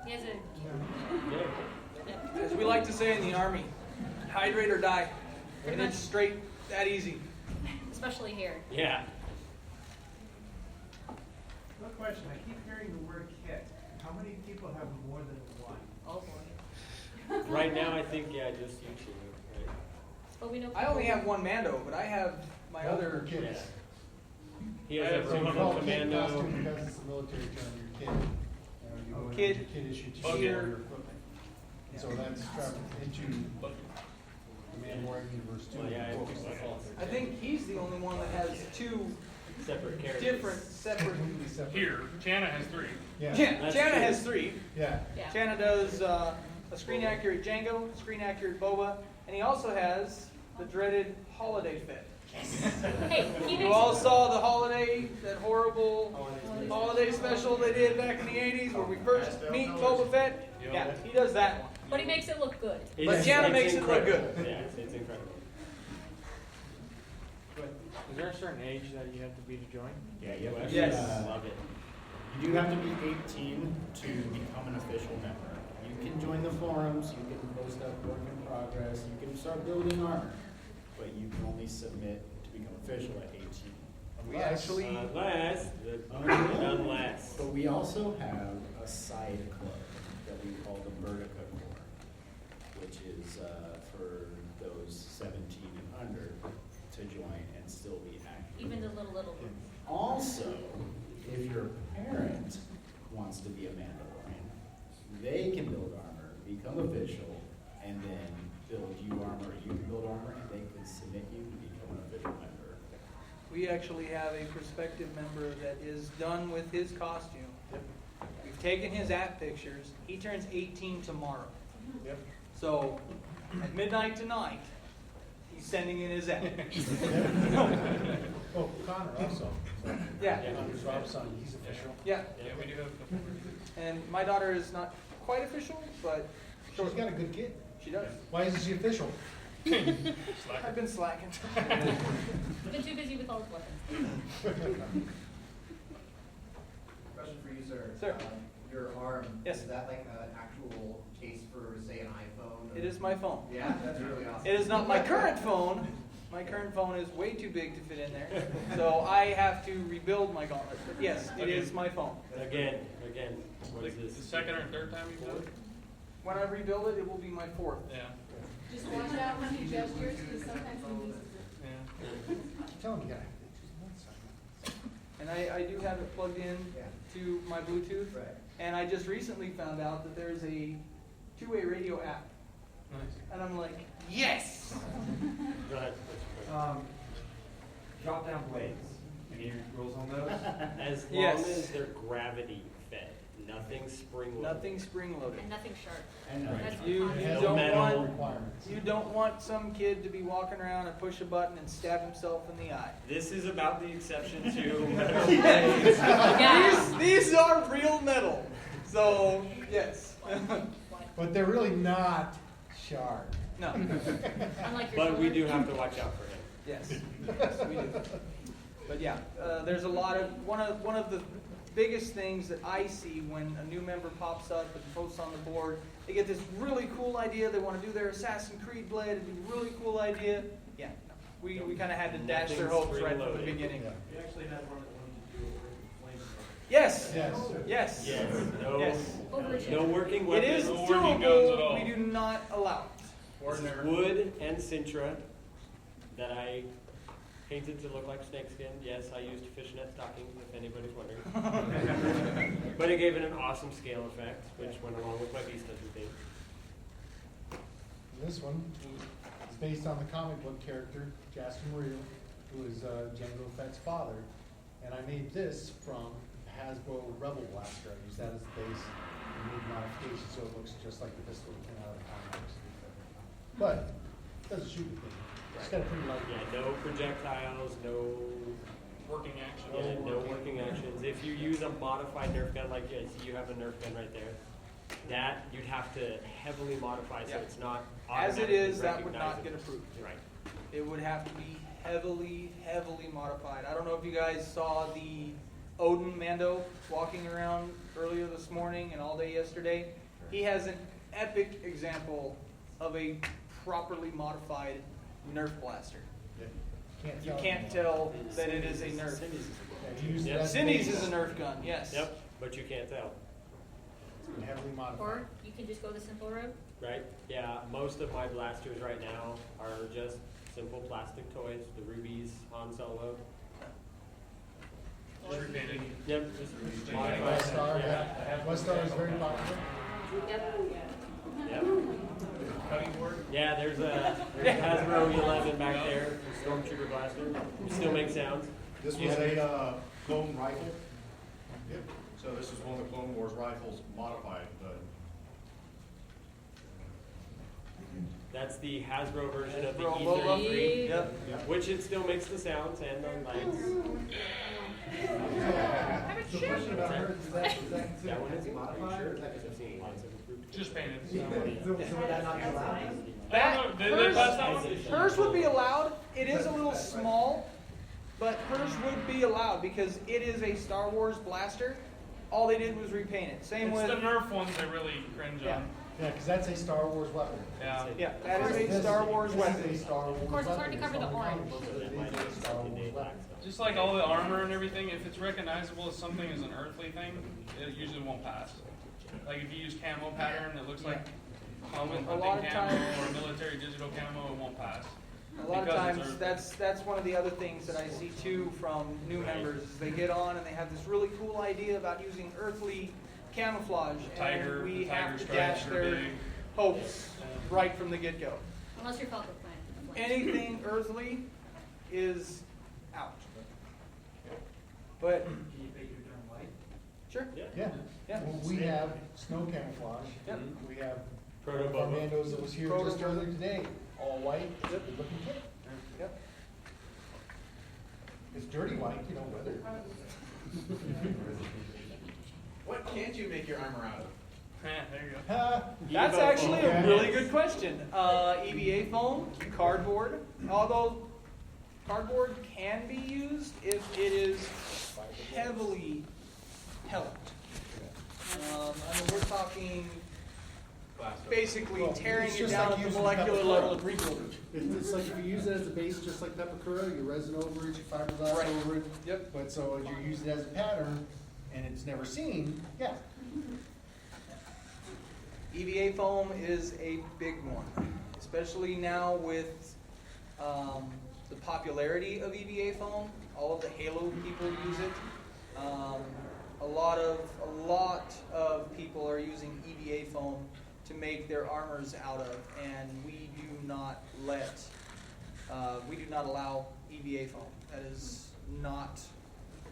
S8: He has a.
S6: As we like to say in the Army, hydrate or die. And it's straight that easy.
S8: Especially here.
S5: Yeah.
S11: No question, I keep hearing the word kit. How many people have more than one?
S8: Oh boy.
S5: Right now, I think, yeah, just you two. Right?
S8: But we know.
S6: I only have one Mando, but I have my other
S3: kids.
S5: Yeah. He has
S3: So
S5: everyone
S3: we
S5: from
S3: call kit
S5: commando.
S3: costume because it's a military term, your kit. You go in
S6: Kit,
S3: with your kit issue to
S6: gear.
S3: your equipment. And so that's traveling into Mandalorian Universe 2.
S5: Well, yeah, I think
S6: I think he's the only one that has 2
S5: Separate characters.
S6: different, separate.
S3: Completely separate.
S1: Here, Chana has 3.
S3: Yeah.
S6: Chana
S5: That's
S6: has
S5: true.
S6: 3.
S3: Yeah.
S8: Yeah.
S6: Chana does a screen accurate Django, screen accurate Boba, And he also has the dreaded holiday fit.
S8: Hey,
S6: You all saw the holiday, that horrible holiday special they did back in the 80s where we first meet Boba Fett? Yeah, he does that one.
S8: But he makes it look good.
S6: But Gianna makes it look good.
S5: Yeah, it's incredible.
S12: Is there a certain age that you have to be to join?
S4: Yeah, you have to
S6: Yes.
S5: Love it.
S4: You do have to be 18 to become an official member. You can join the forums, you can post up work in progress, you can start building armor, but you can only submit to become official at 18.
S6: We actually,
S5: Unless.
S4: But we also have a side club that we call the Vertica Corps, which is for those 17 and under to join and still be active.
S8: Even the little ones.
S4: Also, if your parent wants to be a Mandalorian, they can build armor, become official, and then build you armor. You can build armor, and they can submit you to become an official member.
S6: we actually have a prospective member that is done with his costume. We've taken his app pictures. He turns 18 tomorrow.
S3: Yep.
S6: So, at midnight tonight, he's sending in his app.
S3: Oh, Connor also. So,
S6: Yeah.
S3: Connor's Rob's son, he's official.
S6: Yeah.
S1: Yeah, we do have a couple.
S6: And my daughter is not quite official, but
S3: She's got a good kid.
S6: she does.
S3: Why isn't she official?
S6: I've been slacking.
S8: I've been too busy with all the weapons.
S10: Question for you, sir.
S6: Sir.
S10: Your arm,
S6: Yes.
S10: is that like an actual case for, say, an iPhone?
S6: It is my phone.
S10: Yeah, that's really awesome.
S6: It is not my current phone. My current phone is way too big to fit in there. So I have to rebuild my gauntlet. But yes, it is my phone.
S5: Again, what is
S1: The
S5: this?
S1: second or third time you've done it?
S6: When I rebuild it, it will be my fourth.
S1: Yeah.
S16: Just watch out when he gestures, because sometimes he loses it.
S1: Yeah.
S3: Tell him you gotta.
S6: And I do have it plugged in to my Bluetooth.
S10: Right.
S6: And I just recently found out that there's a two-way radio app.
S1: Nice.
S6: And I'm like, yes!
S5: Go ahead.
S18: Drop down blades. Any rules on those?
S5: As long
S6: Yes.
S5: as they're gravity fed, nothing spring loaded.
S6: Nothing spring-loaded.
S8: And nothing sharp.
S4: And
S8: That's
S6: You,
S8: fine.
S6: you
S3: Has
S6: don't
S5: metal
S6: want
S3: requirements.
S6: you don't want some kid to be walking around and push a button and stab himself in the eye.
S5: This is about the exception to.
S8: Yeah.
S6: These are real metal. So yes.
S3: But they're really not sharp.
S6: No.
S8: Unlike your
S5: But we
S8: shoulder.
S5: do have to watch out for him.
S6: Yes. Yes, we do. But yeah, there's a lot of one of the biggest things that I see when a new member pops up and posts on the board. They get this really cool idea. They want to do their Assassin's Creed blade. It's a really cool idea. Yeah, no. we kind of had to dash their hopes right from the beginning.
S13: We actually had one that wanted to do it with flames.
S6: Yes.
S3: Yes.
S6: Yes.
S5: Yes. No.
S6: Yes.
S5: No working
S6: It
S5: weapons.
S6: is
S1: No working guns at all.
S6: doable. We do not allow it.
S5: This is wood and Sintra that I painted to look like snakeskin. Yes, I used fishnet stockings, if anybody's wondering. But it gave it an awesome scale effect, which went along with my beast hunter theme.
S3: This one is based on the comic book character, Jasper Murillo, who is Jango Fett's father. And I made this from Hasbro Rebel Blaster. I used that as the base and made modifications so it looks just like the pistol that came out of the comic books. But it doesn't shoot anything. It's got a pretty light.
S5: Yeah, no projectiles, no
S1: Working action.
S5: no working actions. If you use a modified Nerf gun, like I see you have a Nerf gun right there, that you'd have to heavily modify so it's not
S6: As it
S5: automatically
S6: is, that would not
S5: recognizable.
S6: get approved.
S5: Right.
S6: It would have to be heavily modified. I don't know if you guys saw the Odin Mando walking around earlier this morning and all day yesterday. He has an epic example of a properly modified Nerf blaster. You can't tell that it is a Nerf. Cindy's is a Nerf gun, yes.
S5: Yep, but you can't tell.
S3: Heavily modified.
S8: Or you can just go the simple route.
S5: Right? Yeah, most of my blasters right now are just simple plastic toys. The Rubies, Han Solo.
S1: Repainted.
S5: Yep, just modified.
S3: West Star, yeah. West Star is very popular.
S8: Yep.
S5: Yep.
S1: Cutting board.
S5: Yeah, there's a Hasbro 11 back there, Stormtrooper blaster. Still makes sounds.
S17: This was a clone rifle. Yep. So this is one of the Clone Wars rifles modified, but
S5: That's the Hasbro version of the
S6: Hasbro logo.
S5: E33,
S6: Yep.
S5: which it still makes the sounds and the lights.
S10: So question about her, is that
S5: That one
S10: considered
S5: is
S10: modified, or is that
S5: I've seen lots of improved.
S1: Just painted.
S10: So would that not be allowed?
S6: That,
S1: Did they pass that one?
S6: hers would be allowed. It is a little small, but hers would be allowed because it is a Star Wars blaster. All they did was repaint it. Same
S1: It's
S6: with
S1: the Nerf ones I really cringe
S6: Yeah.
S1: on.
S3: Yeah, because that's a Star Wars weapon.
S1: Yeah.
S6: yeah, that is a Star Wars weapon.
S3: This is a Star Wars
S8: Of course, it's hard to
S3: weapon.
S8: cover the orange.
S3: It is a Star Wars weapon.
S1: Just like all the armor and everything, if it's recognizable as something as an earthly thing, it usually won't pass. Like if you use camo pattern that looks like helmet
S6: A lot
S1: hunting
S6: of
S1: camo
S6: times-
S1: or military digital camo, it won't pass.
S6: A lot of
S1: Because it's
S6: times,
S1: earthly.
S6: that's one of the other things that I see too from new members. Is they get on and they have this really cool idea about using earthly camouflage,
S1: Tiger-
S6: and we
S1: the
S6: have
S1: tiger
S6: to
S1: stripes
S6: dash
S1: are
S6: their
S1: big.
S6: hopes right from the get-go.
S8: Unless you're Falcon Clan.
S6: Anything earthly is out. But
S13: Can you make your turn white?
S6: sure,
S3: Yeah.
S6: yeah.
S3: Well, we have snow camouflage.
S6: Yep.
S3: We have
S5: Proto
S3: one of our
S5: Boba.
S3: Mandos that was here
S6: Proto
S3: just
S6: Boba.
S3: earlier today, all white, good looking kit.
S6: Yep.
S3: It's dirty white, you know, weather.
S19: What can't you make your armor out of?
S1: There you go.
S6: That's
S5: Evo
S6: actually
S5: foam.
S6: a really good question. EVA foam, cardboard, although cardboard can be used if it is heavily pellet. I mean, we're talking basically
S3: Well,
S6: tearing
S3: it's
S6: it
S3: just
S6: down
S3: like
S6: at the
S3: using
S6: molecular
S3: pepper
S6: level
S3: oil.
S6: and rebuilding.
S3: It's like if you use it as a base, just like Pepakura, you resin over it, you fiberglass
S6: Right.
S3: over it.
S6: Yep.
S3: But so if you use it as a pattern and it's never seen, yeah.
S6: EVA foam is a big one, especially now with the popularity of EVA foam. All of the Halo people use it. A lot of people are using EVA foam to make their armors out of, and we do not allow EVA foam. That is not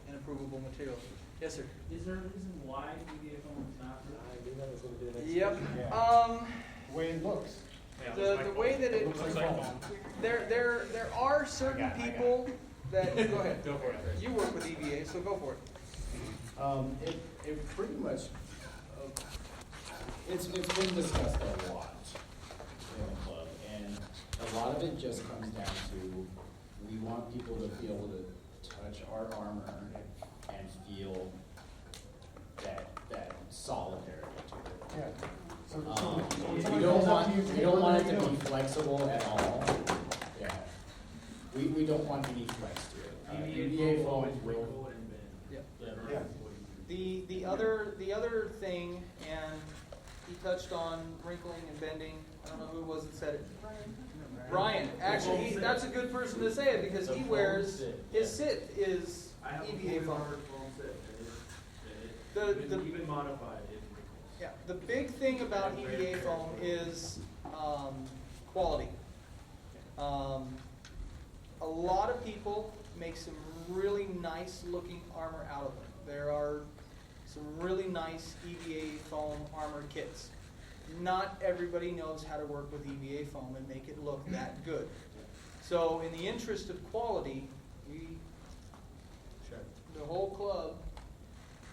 S6: an approvable material. Yes, sir.
S13: Is there a reason why EVA foam is not?
S5: I knew that was going to be the next
S6: Yep.
S5: question.
S3: The way it looks.
S6: The way that it
S3: Looks like foam.
S6: there are certain people that go ahead.
S5: Go for it.
S6: You work with EVA, so go for it.
S4: It pretty much, it's been discussed a lot in the club, and a lot of it just comes down to, we want people to be able to touch our armor and feel that solidarity to it.
S3: Yeah. So
S4: We don't want it to be flexible at all. Yeah. We don't want any flex to it. EVA foam will.
S6: Yeah. The other thing, and he touched on wrinkling and bending. I don't know who it was that said it. Brian. Actually, that's a good person to say it because he wears his sit is EVA foam.
S13: Even modified it.
S6: Yeah, the big thing about EVA foam is quality. A lot of people make some really nice looking armor out of it. There are some really nice EVA foam armored kits. Not everybody knows how to work with EVA foam and make it look that good. So in the interest of quality, the whole club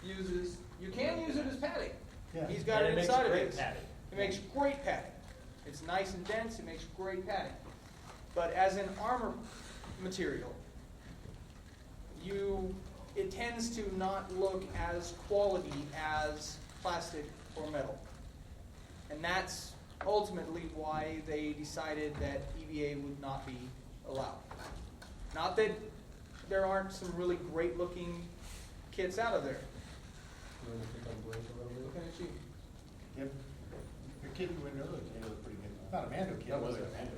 S6: uses, you can use it as padding.
S3: Yeah.
S6: He's got
S5: And
S6: it
S5: it
S6: inside
S5: makes
S6: of
S5: great
S6: it.
S5: padding.
S6: It makes great padding. It's nice and dense, it makes great padding. But as an armor material, it tends to not look as quality as plastic or metal. And that's ultimately why they decided that EVA would not be allowed. Not that there aren't some really great looking kits out of there. Looking at you.
S3: Yep. Your kid you went earlier today was pretty good. Not a Mando kid.
S4: That was
S3: but-
S4: a Mando.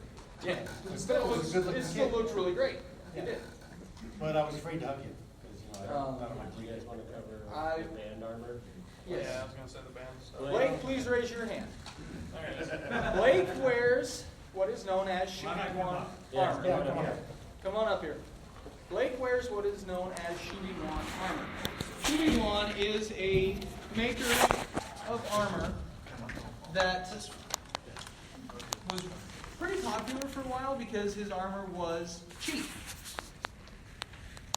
S6: Yeah,
S3: It still was a good looking
S6: it still
S3: kid.
S6: looked really great.
S3: Yeah.
S6: It did.
S3: But I was afraid to hug you, because, I don't like
S5: Do you guys want to cover
S6: I-
S5: the band armor?
S6: Yes.
S1: Yeah, I was gonna say the band stuff.
S6: Blake, please raise your hand.
S1: Alright.
S6: Blake wears what is known as Shooting One
S5: Yeah,
S6: armor.
S5: come on up.
S3: Yeah.
S6: Come on up here. Blake wears what is known as Shooting One armor. Shooting One is a maker of armor that was pretty popular for a while because his armor was cheap.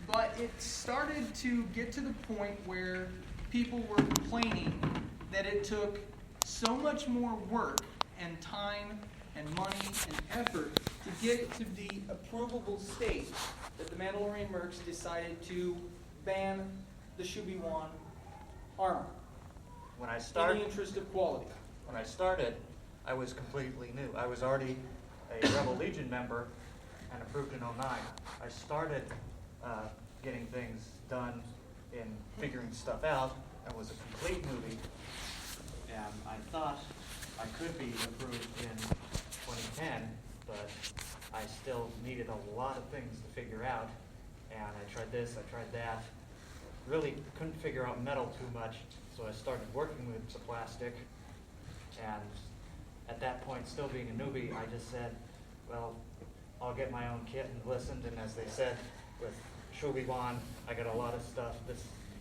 S6: But it started to get to the point where people were complaining that it took so much more work and time and money and effort to get it to the approvable state that the Mandalorian Mercs decided to ban the Shubi-Wan armor.
S20: When I
S6: In
S20: started,
S6: the interest of quality.
S20: when I started, I was completely new. I was already a Rebel Legion member and approved in 09. I started getting things done in figuring stuff out. I was a complete newbie, and I thought I could be approved in 2010, but I still needed a lot of things to figure out. And I tried this, I tried that. Really couldn't figure out metal too much, so I started working with some plastic. And at that point, still being a newbie, I just said, well, I'll get my own kit, and listened. And as they said, with Shubi-Wan, I got a lot of stuff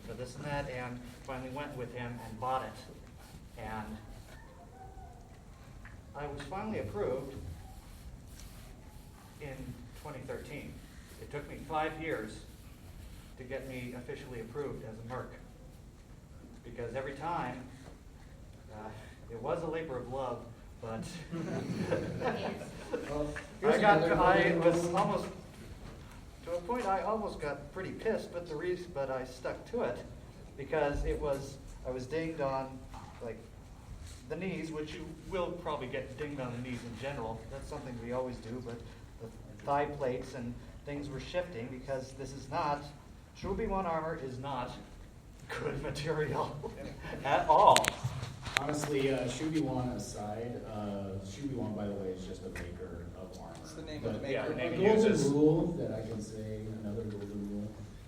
S20: for this and that, and finally went with him and bought it. And I was finally approved in 2013. It took me 5 years to get me officially approved as a Merc, because every time, it was a labor of love, but I was almost, to a point I almost got pretty pissed, but I stuck to it, because I was dinged on, like, the knees, which you will probably get dinged on the knees in general. That's something we always do, but the thigh plates and things were shifting, because this is not, Shubi-Wan armor is not good material at all.
S4: Honestly, Shubi-Wan aside, Shubi-Wan, by the way, is just a maker of armor.
S6: It's the name
S4: But
S6: of the maker.
S4: a golden rule that I can say, another golden rule,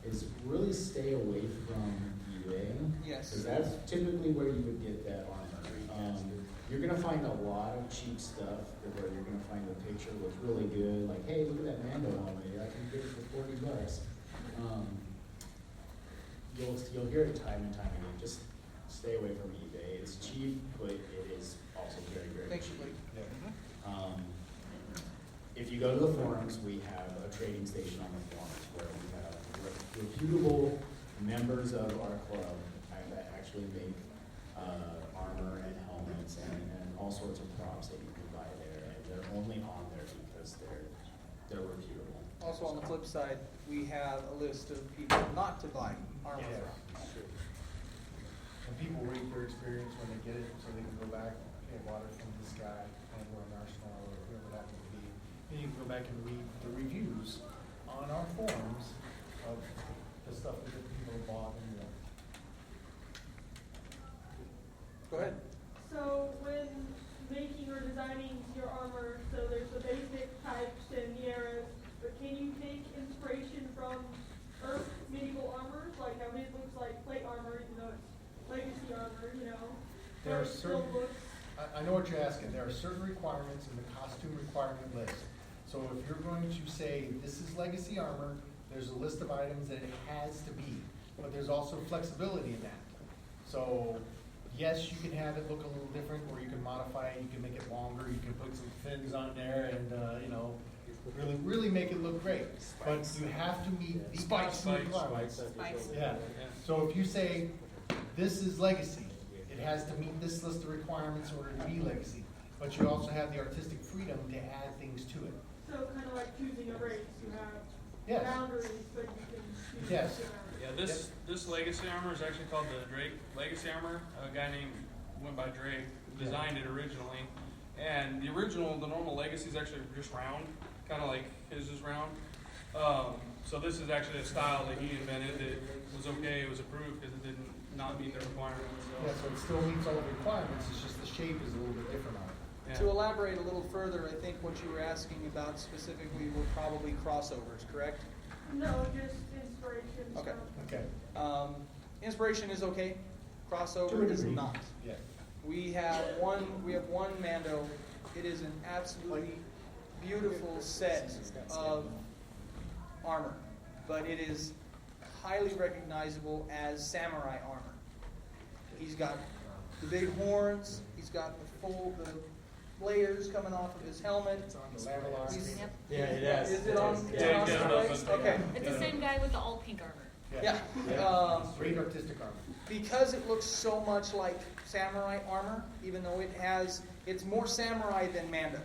S4: is really stay away from eBay.
S6: Yes.
S4: Because that's typically where you would get that armor. You're going to find a lot of cheap stuff where you're going to find the picture looks really good. Like, hey, look at that Mando helmet. I can get it for $40. You'll hear it time and time again. Just stay away from eBay. It's cheap, but it is also very, very
S6: Thanks,
S4: cheap.
S6: Blake.
S4: If you go to the forums, we have a trading station on the forums where we have reputable members of our club that actually make armor and helmets and all sorts of props that you can buy there, and they're only on there because they're reputable.
S6: Also, on the flip side, we have a list of people not to buy armor from.
S3: And people rate their experience when they get it, so they can go back, okay, bought it from this guy, or an Arsenal, or whoever that may be. And you can go back and read the reviews on our forums of the stuff that the people have bought and won.
S6: Go ahead.
S14: So when making or designing your armor, so there's the basic types and the eras, but can you take inspiration from Earth medieval armors, like how it looks like plate armor, even though it's legacy armor, you know?
S3: There are
S14: but it still
S3: certain,
S14: looks.
S3: I know what you're asking. There are certain requirements in the costume requirement list. So if you're going to say this is legacy armor, there's a list of items that it has to be, but there's also flexibility in that. So yes, you can have it look a little different, or you can modify it. You can make it longer. You can put some fins on there, and really make it look great. But you have to meet the costume requirements. Yeah. So if you say this is legacy, it has to meet this list of requirements in order to be legacy. But you also have the artistic freedom to add things to it.
S14: So kind of like choosing a race, you have
S3: Yes.
S14: boundaries, but you can choose.
S3: Yes.
S1: Yeah, this legacy armor is actually called the Drake Legacy Armor. A guy went by Drake designed it originally, and the normal legacy is actually just round, kind of like his is round. So this is actually a style that he invented that was okay. It was approved because it did not meet the requirements.
S3: Yeah, so it still meets all the requirements. It's just the shape is a little bit different on it.
S1: Yeah.
S6: To elaborate a little further, I think what you were asking about specifically were probably crossovers, correct?
S14: No, just inspiration.
S6: Okay.
S3: Okay.
S6: Inspiration is okay. Crossover is not.
S3: Yeah.
S6: We have one Mando. It is an absolutely beautiful set of armor, but it is highly recognizable as samurai armor. He's got the big horns. He's got the layers coming off of his helmet.
S3: It's on the Levelar.
S8: Yep.
S4: Yeah, it is.
S6: Is it on? Is it on displays? Okay.
S8: It's the same guy with the all pink armor.
S6: Yeah.
S3: Great artistic armor.
S6: Because it looks so much like samurai armor, even though it's more samurai than Mando.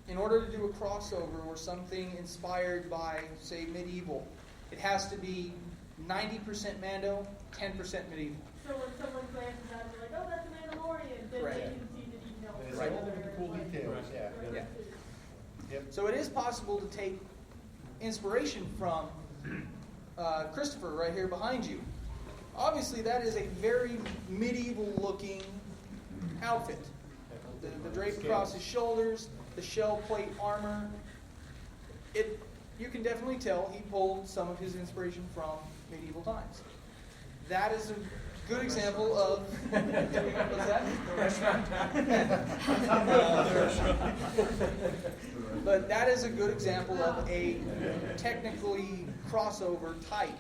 S6: In order to do a crossover or something inspired by, say, medieval, it has to be 90% Mando, 10% medieval.
S14: So when someone glances at it, they're like, oh, that's a Mandalorian, then
S6: Right.
S14: they can see the details.
S3: There's
S6: Right.
S3: all the cool details, yeah.
S6: Yeah.
S3: Yep.
S6: So it is possible to take inspiration from Christopher right here behind you. Obviously, that is a very medieval-looking outfit. The drape across his shoulders, the shell plate armor. You can definitely tell he pulled some of his inspiration from medieval times. That is a good example of. What's that? But that is a good example of a technically crossover type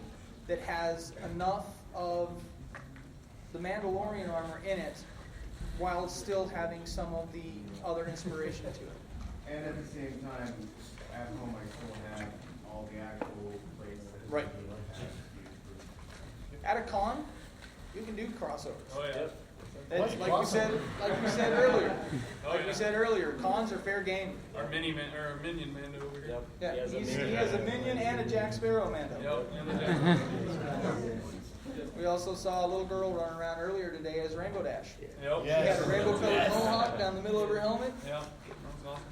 S6: that has enough of the Mandalorian armor in it while still having some of the other inspiration to it.
S10: And at the same time, at home I still have all the actual plates that
S6: Right. At a con, you can do crossovers.
S7: Oh, yeah.
S6: It's like we said earlier, cons are fair game.
S7: Our minion Mando over here.
S6: Yeah, he has a minion and a Jack Sparrow Mando.
S7: Yep, and the Jack.
S6: We also saw a little girl running around earlier today as Rainbow Dash.
S7: Yep.
S6: She had a rainbow colored mohawk down the middle of her helmet.
S7: Yeah, that was awesome.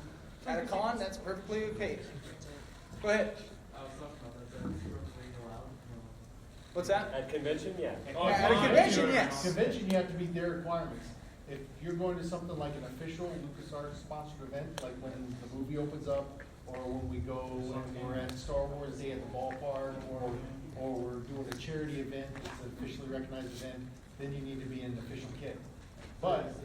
S6: At a con, that's perfectly okay. Go ahead. What's that?
S5: At convention, yeah.
S6: At a convention, yes.
S3: Convention, you have to meet their requirements. If you're going to something like an official LucasArts sponsored event, like when the movie opens up, or when we go and we're at Star Wars Day at the ballpark, or we're doing a charity event, it's an officially recognized event, then you need to be in an official kit. But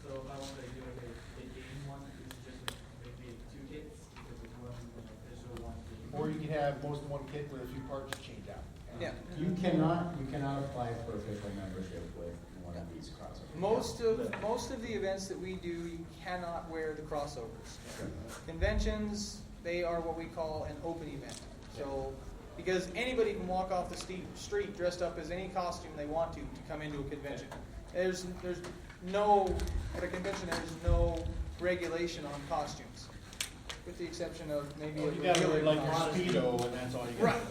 S13: So if I wanted to do a game one, it's just maybe 2 kits, because it's one official one.
S3: or you can have most of one kit with a few parts to change out.
S6: Yeah.
S4: You cannot apply for official membership with one of these crossovers.
S6: Most of the events that we do, you cannot wear the crossovers. Conventions, they are what we call an open event. So, because anybody can walk off the street dressed up as any costume they want to come into a convention. There's no, at a convention, there's no regulation on costumes, with the exception of maybe
S3: You gotta wear like your Speedo, and that's all you got.
S6: Right.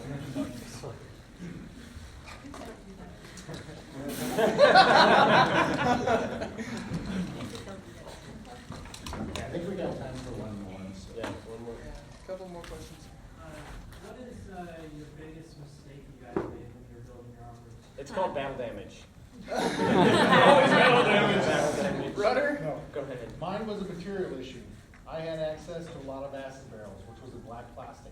S4: I think we got time for one more. So.
S5: Yeah, one more.
S6: A couple more questions.
S13: What is your biggest mistake you guys made when you were building your armors?
S5: It's called battle damage.
S7: Battle damage.
S6: Rudder?
S3: No.
S5: Go ahead.
S3: Mine was a material issue. I had access to a lot of acid barrels, which was a black plastic.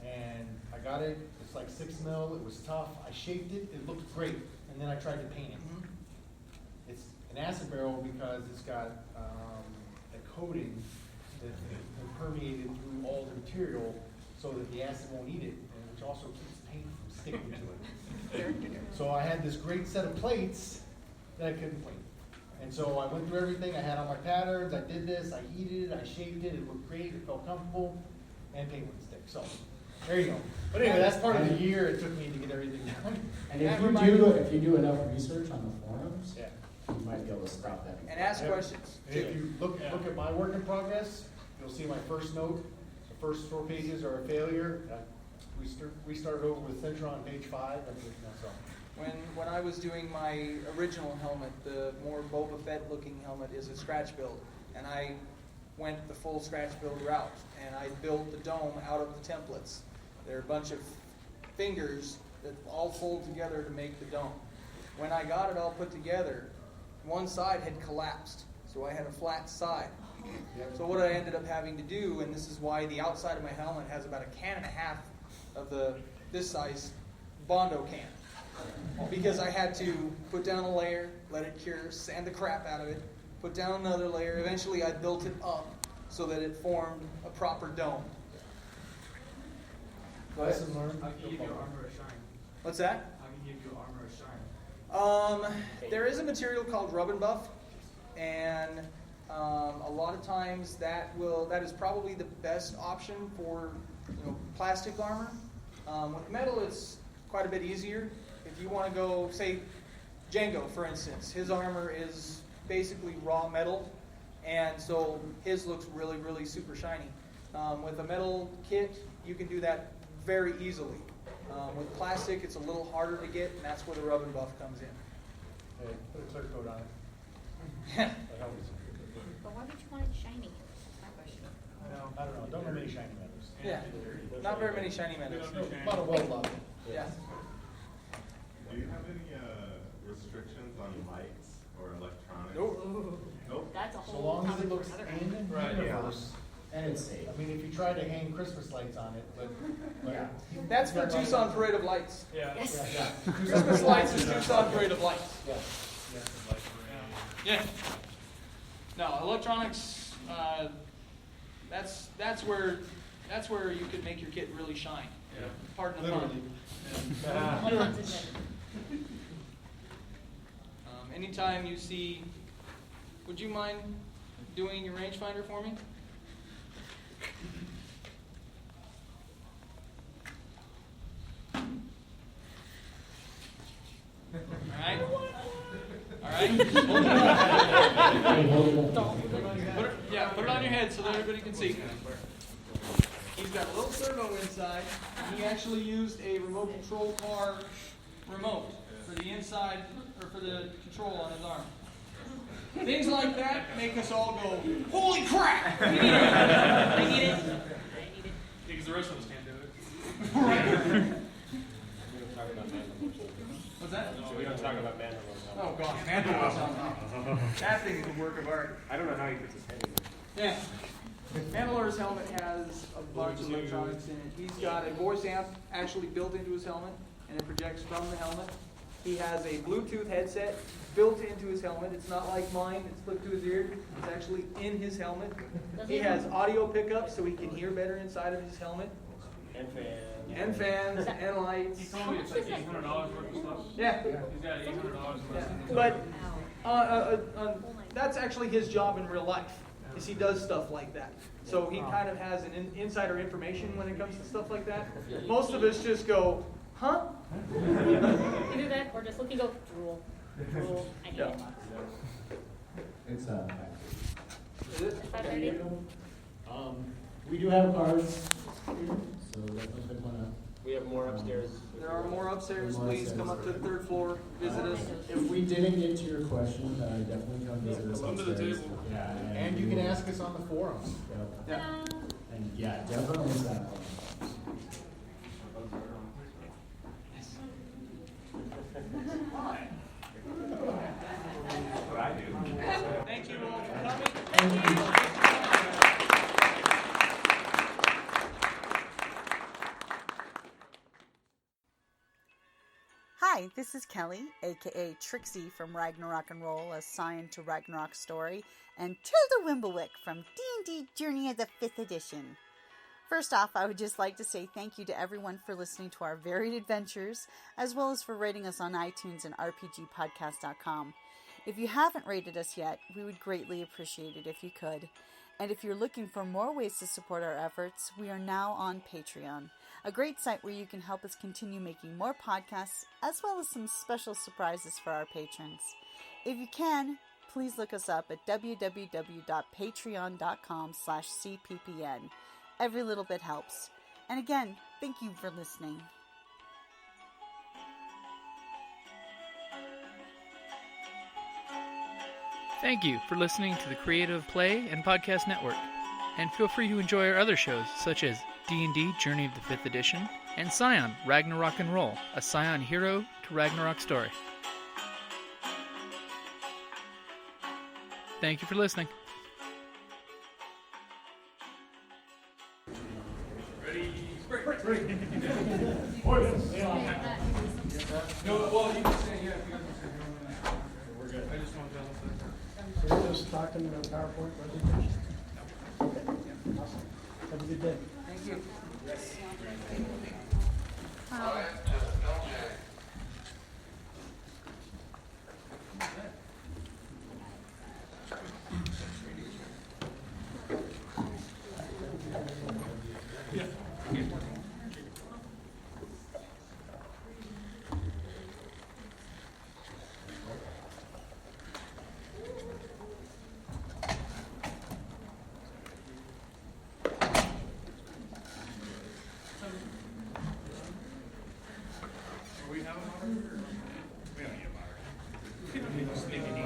S3: And I got it, it's like 6 mil, it was tough, I shaped it, it looked great, and then I tried to paint it. It's an acid barrel because it's got a coating that permeated through all the material so that the acid won't eat it, and which also keeps paint from sticking to it. So I had this great set of plates that I couldn't paint. And so I went through everything, I had all my patterns, I did this, I heated it, I shaped it, it looked great, it felt comfortable, and paint wouldn't stick. So, there you go. But anyway, that's part of the year it took me to get everything done.
S4: And if you do enough research on the forums,
S3: Yeah.
S4: you might be able to stop that.
S6: And ask
S3: Yep.
S6: questions.
S3: And if you look at my work in progress, you'll see my first note. The first 4 pages are a failure. We started over with Centron on page 5. So.
S6: When I was doing my original helmet, the more Boba Fett looking helmet is a scratch build. And I went the full scratch build route. And I built the dome out of the templates. There are a bunch of fingers that all fold together to make the dome. When I got it all put together, one side had collapsed. So I had a flat side. So what I ended up having to do, and this is why the outside of my helmet has about 1.5 cans of this size Bondo can. Because I had to put down a layer, let it cure, sand the crap out of it, put down another layer. Eventually I built it up so that it formed a proper dome. Go ahead.
S3: Lesson learned.
S13: How can you give your armor a shine?
S6: What's that?
S13: How can you give your armor a shine?
S6: There is a material called Rub and Buff, and A lot of times that is probably the best option for plastic armor. With metal, it's quite a bit easier. If you want to go, say, Django, for instance, his armor is basically raw metal, and so his looks really, really super shiny. With a metal kit, you can do that very easily. With plastic, it's a little harder to get, and that's where the rub and buff comes in.
S3: Hey, put a clear coat on it.
S8: But why would you want it shiny? That's my question.
S3: I don't know. Don't have many shiny metals.
S6: Yeah, not very many shiny metals.
S3: A lot of weld level.
S6: Yeah.
S21: Do you have any restrictions on lights or electronics?
S3: Nope.
S8: That's a
S3: So
S8: whole
S3: long as it
S8: topic
S3: looks
S8: for another
S3: in
S8: time.
S3: the universe.
S4: And it's safe.
S3: I mean, if you try to hang Christmas lights on it, but
S4: Yeah.
S6: That's for Tucson Parade of Lights.
S12: Yeah.
S8: Yes.
S3: Yeah.
S6: Christmas lights is Tucson Parade of Lights.
S3: Yeah.
S6: Yeah. No, electronics. That's where you can make your kit really shine.
S12: Yeah.
S6: Pardon the pun.
S3: Literally.
S6: Anytime you see, would you mind doing your rangefinder for me? All right. Put it on your head so that everybody can see. He's got a little servo inside. He actually used a remote control car remote for the inside, or for the control on his arm. Things like that make us all go, holy crap!
S8: I need it.
S12: Because the rest of us can't do it.
S6: Right.
S5: What's that?
S12: So we don't talk about Mandalorian.
S6: Oh gosh, Mandalorian. That thing is a work of art.
S5: I don't know how he puts his head in
S6: Yeah. Mandalorian's helmet has a bunch of electronics in it. He's got a voice amp actually built into his helmet, and it projects from the helmet. He has a Bluetooth headset built into his helmet. It's not like mine, it's clipped to his ear. It's actually in his helmet. He has audio pickups so he can hear better inside of his helmet.
S5: And fans.
S6: And fans, and lights.
S12: He told me it's like $800 worth of stuff.
S6: Yeah.
S12: He's got $800 worth of
S6: But that's actually his job in real life, is he does stuff like that. So he kind of has an insider information when it comes to stuff like that. Most of us just go, huh?
S8: You do that, or just look and go, drool. Drool. I need it.
S4: It's
S6: Is it?
S8: 5:30?
S4: We do have cards here, so definitely pick one up.
S5: We have more upstairs.
S6: There are more upstairs. Please come up to the third floor, visit us.
S4: If we didn't get to your question, definitely come visit us
S12: Come to the
S4: upstairs.
S12: table.
S4: Yeah,
S3: And you can ask us on the forums.
S4: Yep.
S6: Yeah.
S4: And yeah, definitely that.
S6: Thank you all for coming.
S4: Thank you.
S2: Hi, this is Kelly, aka Trixie from Ragnarok and Roll, a Scion to Ragnarok story, and Tilda Wimblewick from D&D Journey of the 5th Edition. First off, I would just like to say thank you to everyone for listening to our varied adventures, as well as for rating us on iTunes and RPGpodcast.com. If you haven't rated us yet, we would greatly appreciate it if you could. And if you're looking for more ways to support our efforts, we are now on Patreon, a great site where you can help us continue making more podcasts, as well as some special surprises for our patrons. If you can, please look us up at www.patreon.com/cppn. Every little bit helps. And again, thank you for listening.
S1: Thank you for listening to the Creative Play and Podcast Network. And feel free to enjoy our other shows, such as D&D Journey of the 5th Edition and Scion Ragnarok and Roll, a Scion hero to Ragnarok story. Thank you for listening.
S12: Ready?
S3: Break.
S12: No, well, you can say, yeah, if you guys can say, we're good. I just want to tell us that.
S3: So you're just talking about PowerPoint presentation? Okay, awesome. Have a good day.
S6: Thank you.
S12: have a moderator? We don't need a moderator. We don't need a sneaky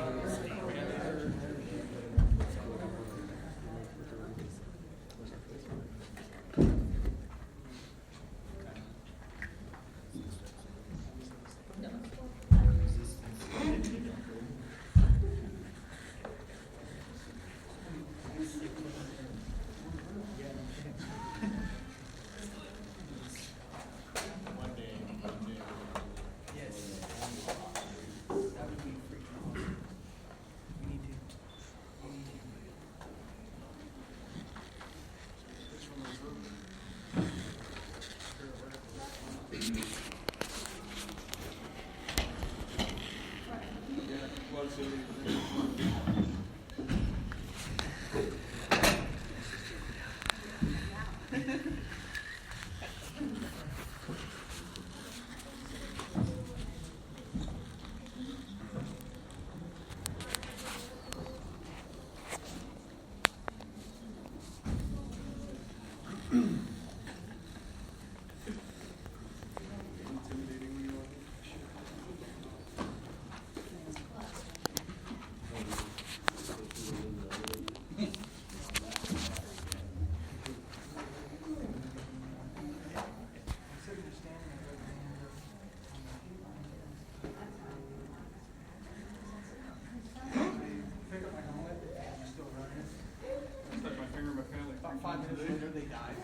S6: About 5 minutes later, they died.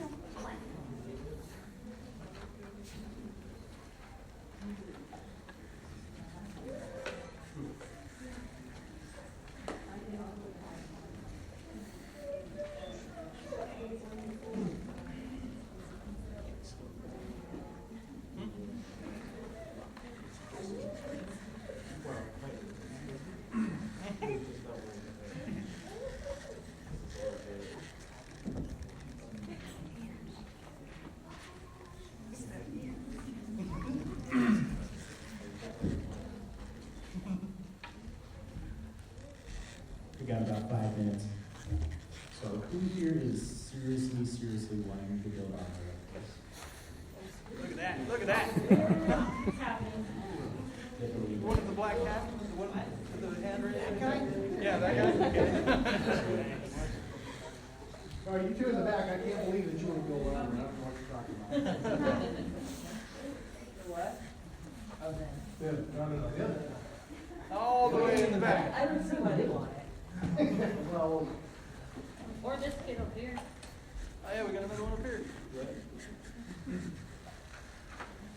S4: We got about 5 minutes. So who here is seriously wanting to build armor like this?
S6: Look at that. Look at that. The one with the black hat? The one with the handwritten guy? Yeah, that guy? Okay.
S3: All right, you two in the back, I can't believe that you want to build armor. I don't know what you're talking about.
S2: What? Oh, then.
S3: No.
S6: All the way in the back.
S2: I don't see why they want it.
S3: Well,
S8: Or this kid over here.
S6: Oh yeah, we got another one up here.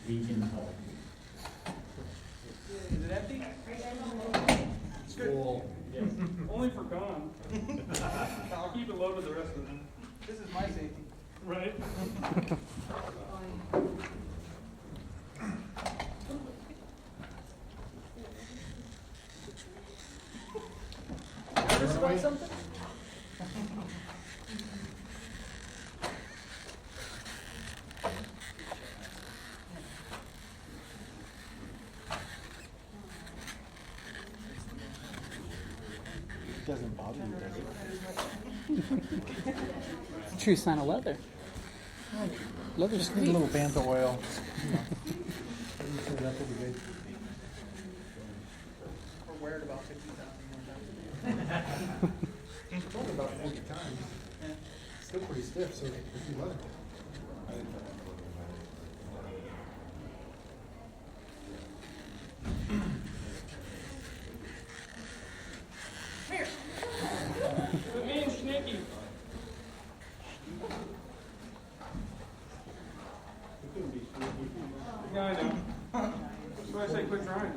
S4: We can help.
S6: Is it empty?
S12: It's good. Yes. Only for con. I'll keep it loaded the rest of them.
S6: This is my safety.
S12: Right?
S6: Nervous about something?
S3: doesn't bother you, does it?
S15: It's a true sign of leather. Leather's
S3: Just
S15: sweet.
S3: a little bantha oil. That will be good.
S6: We're wearing about 50,000 more times.
S3: It's only about 40 times. Still pretty stiff, so if you let it.
S6: Here.
S12: Put me and Snicky. Yeah, I know. That's why I say quit trying.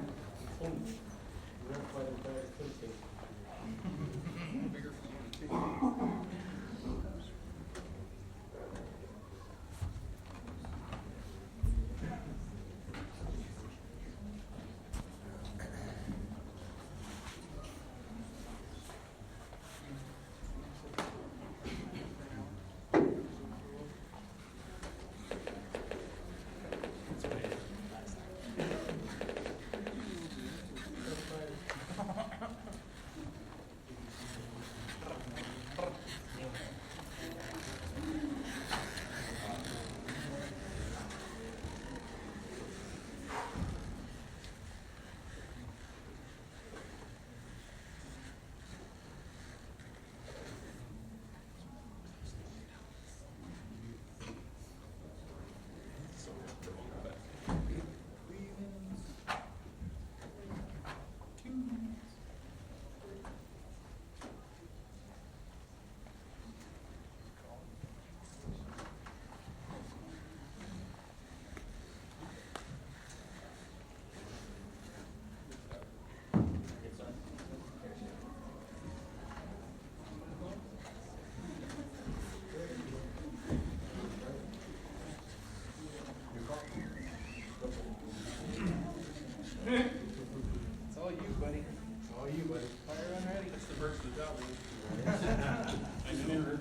S6: all you, buddy.
S3: It's all you, buddy.
S6: Fire run ready.
S7: That's the first of the job.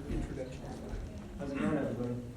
S6: Introduction.
S5: How's it going, everybody?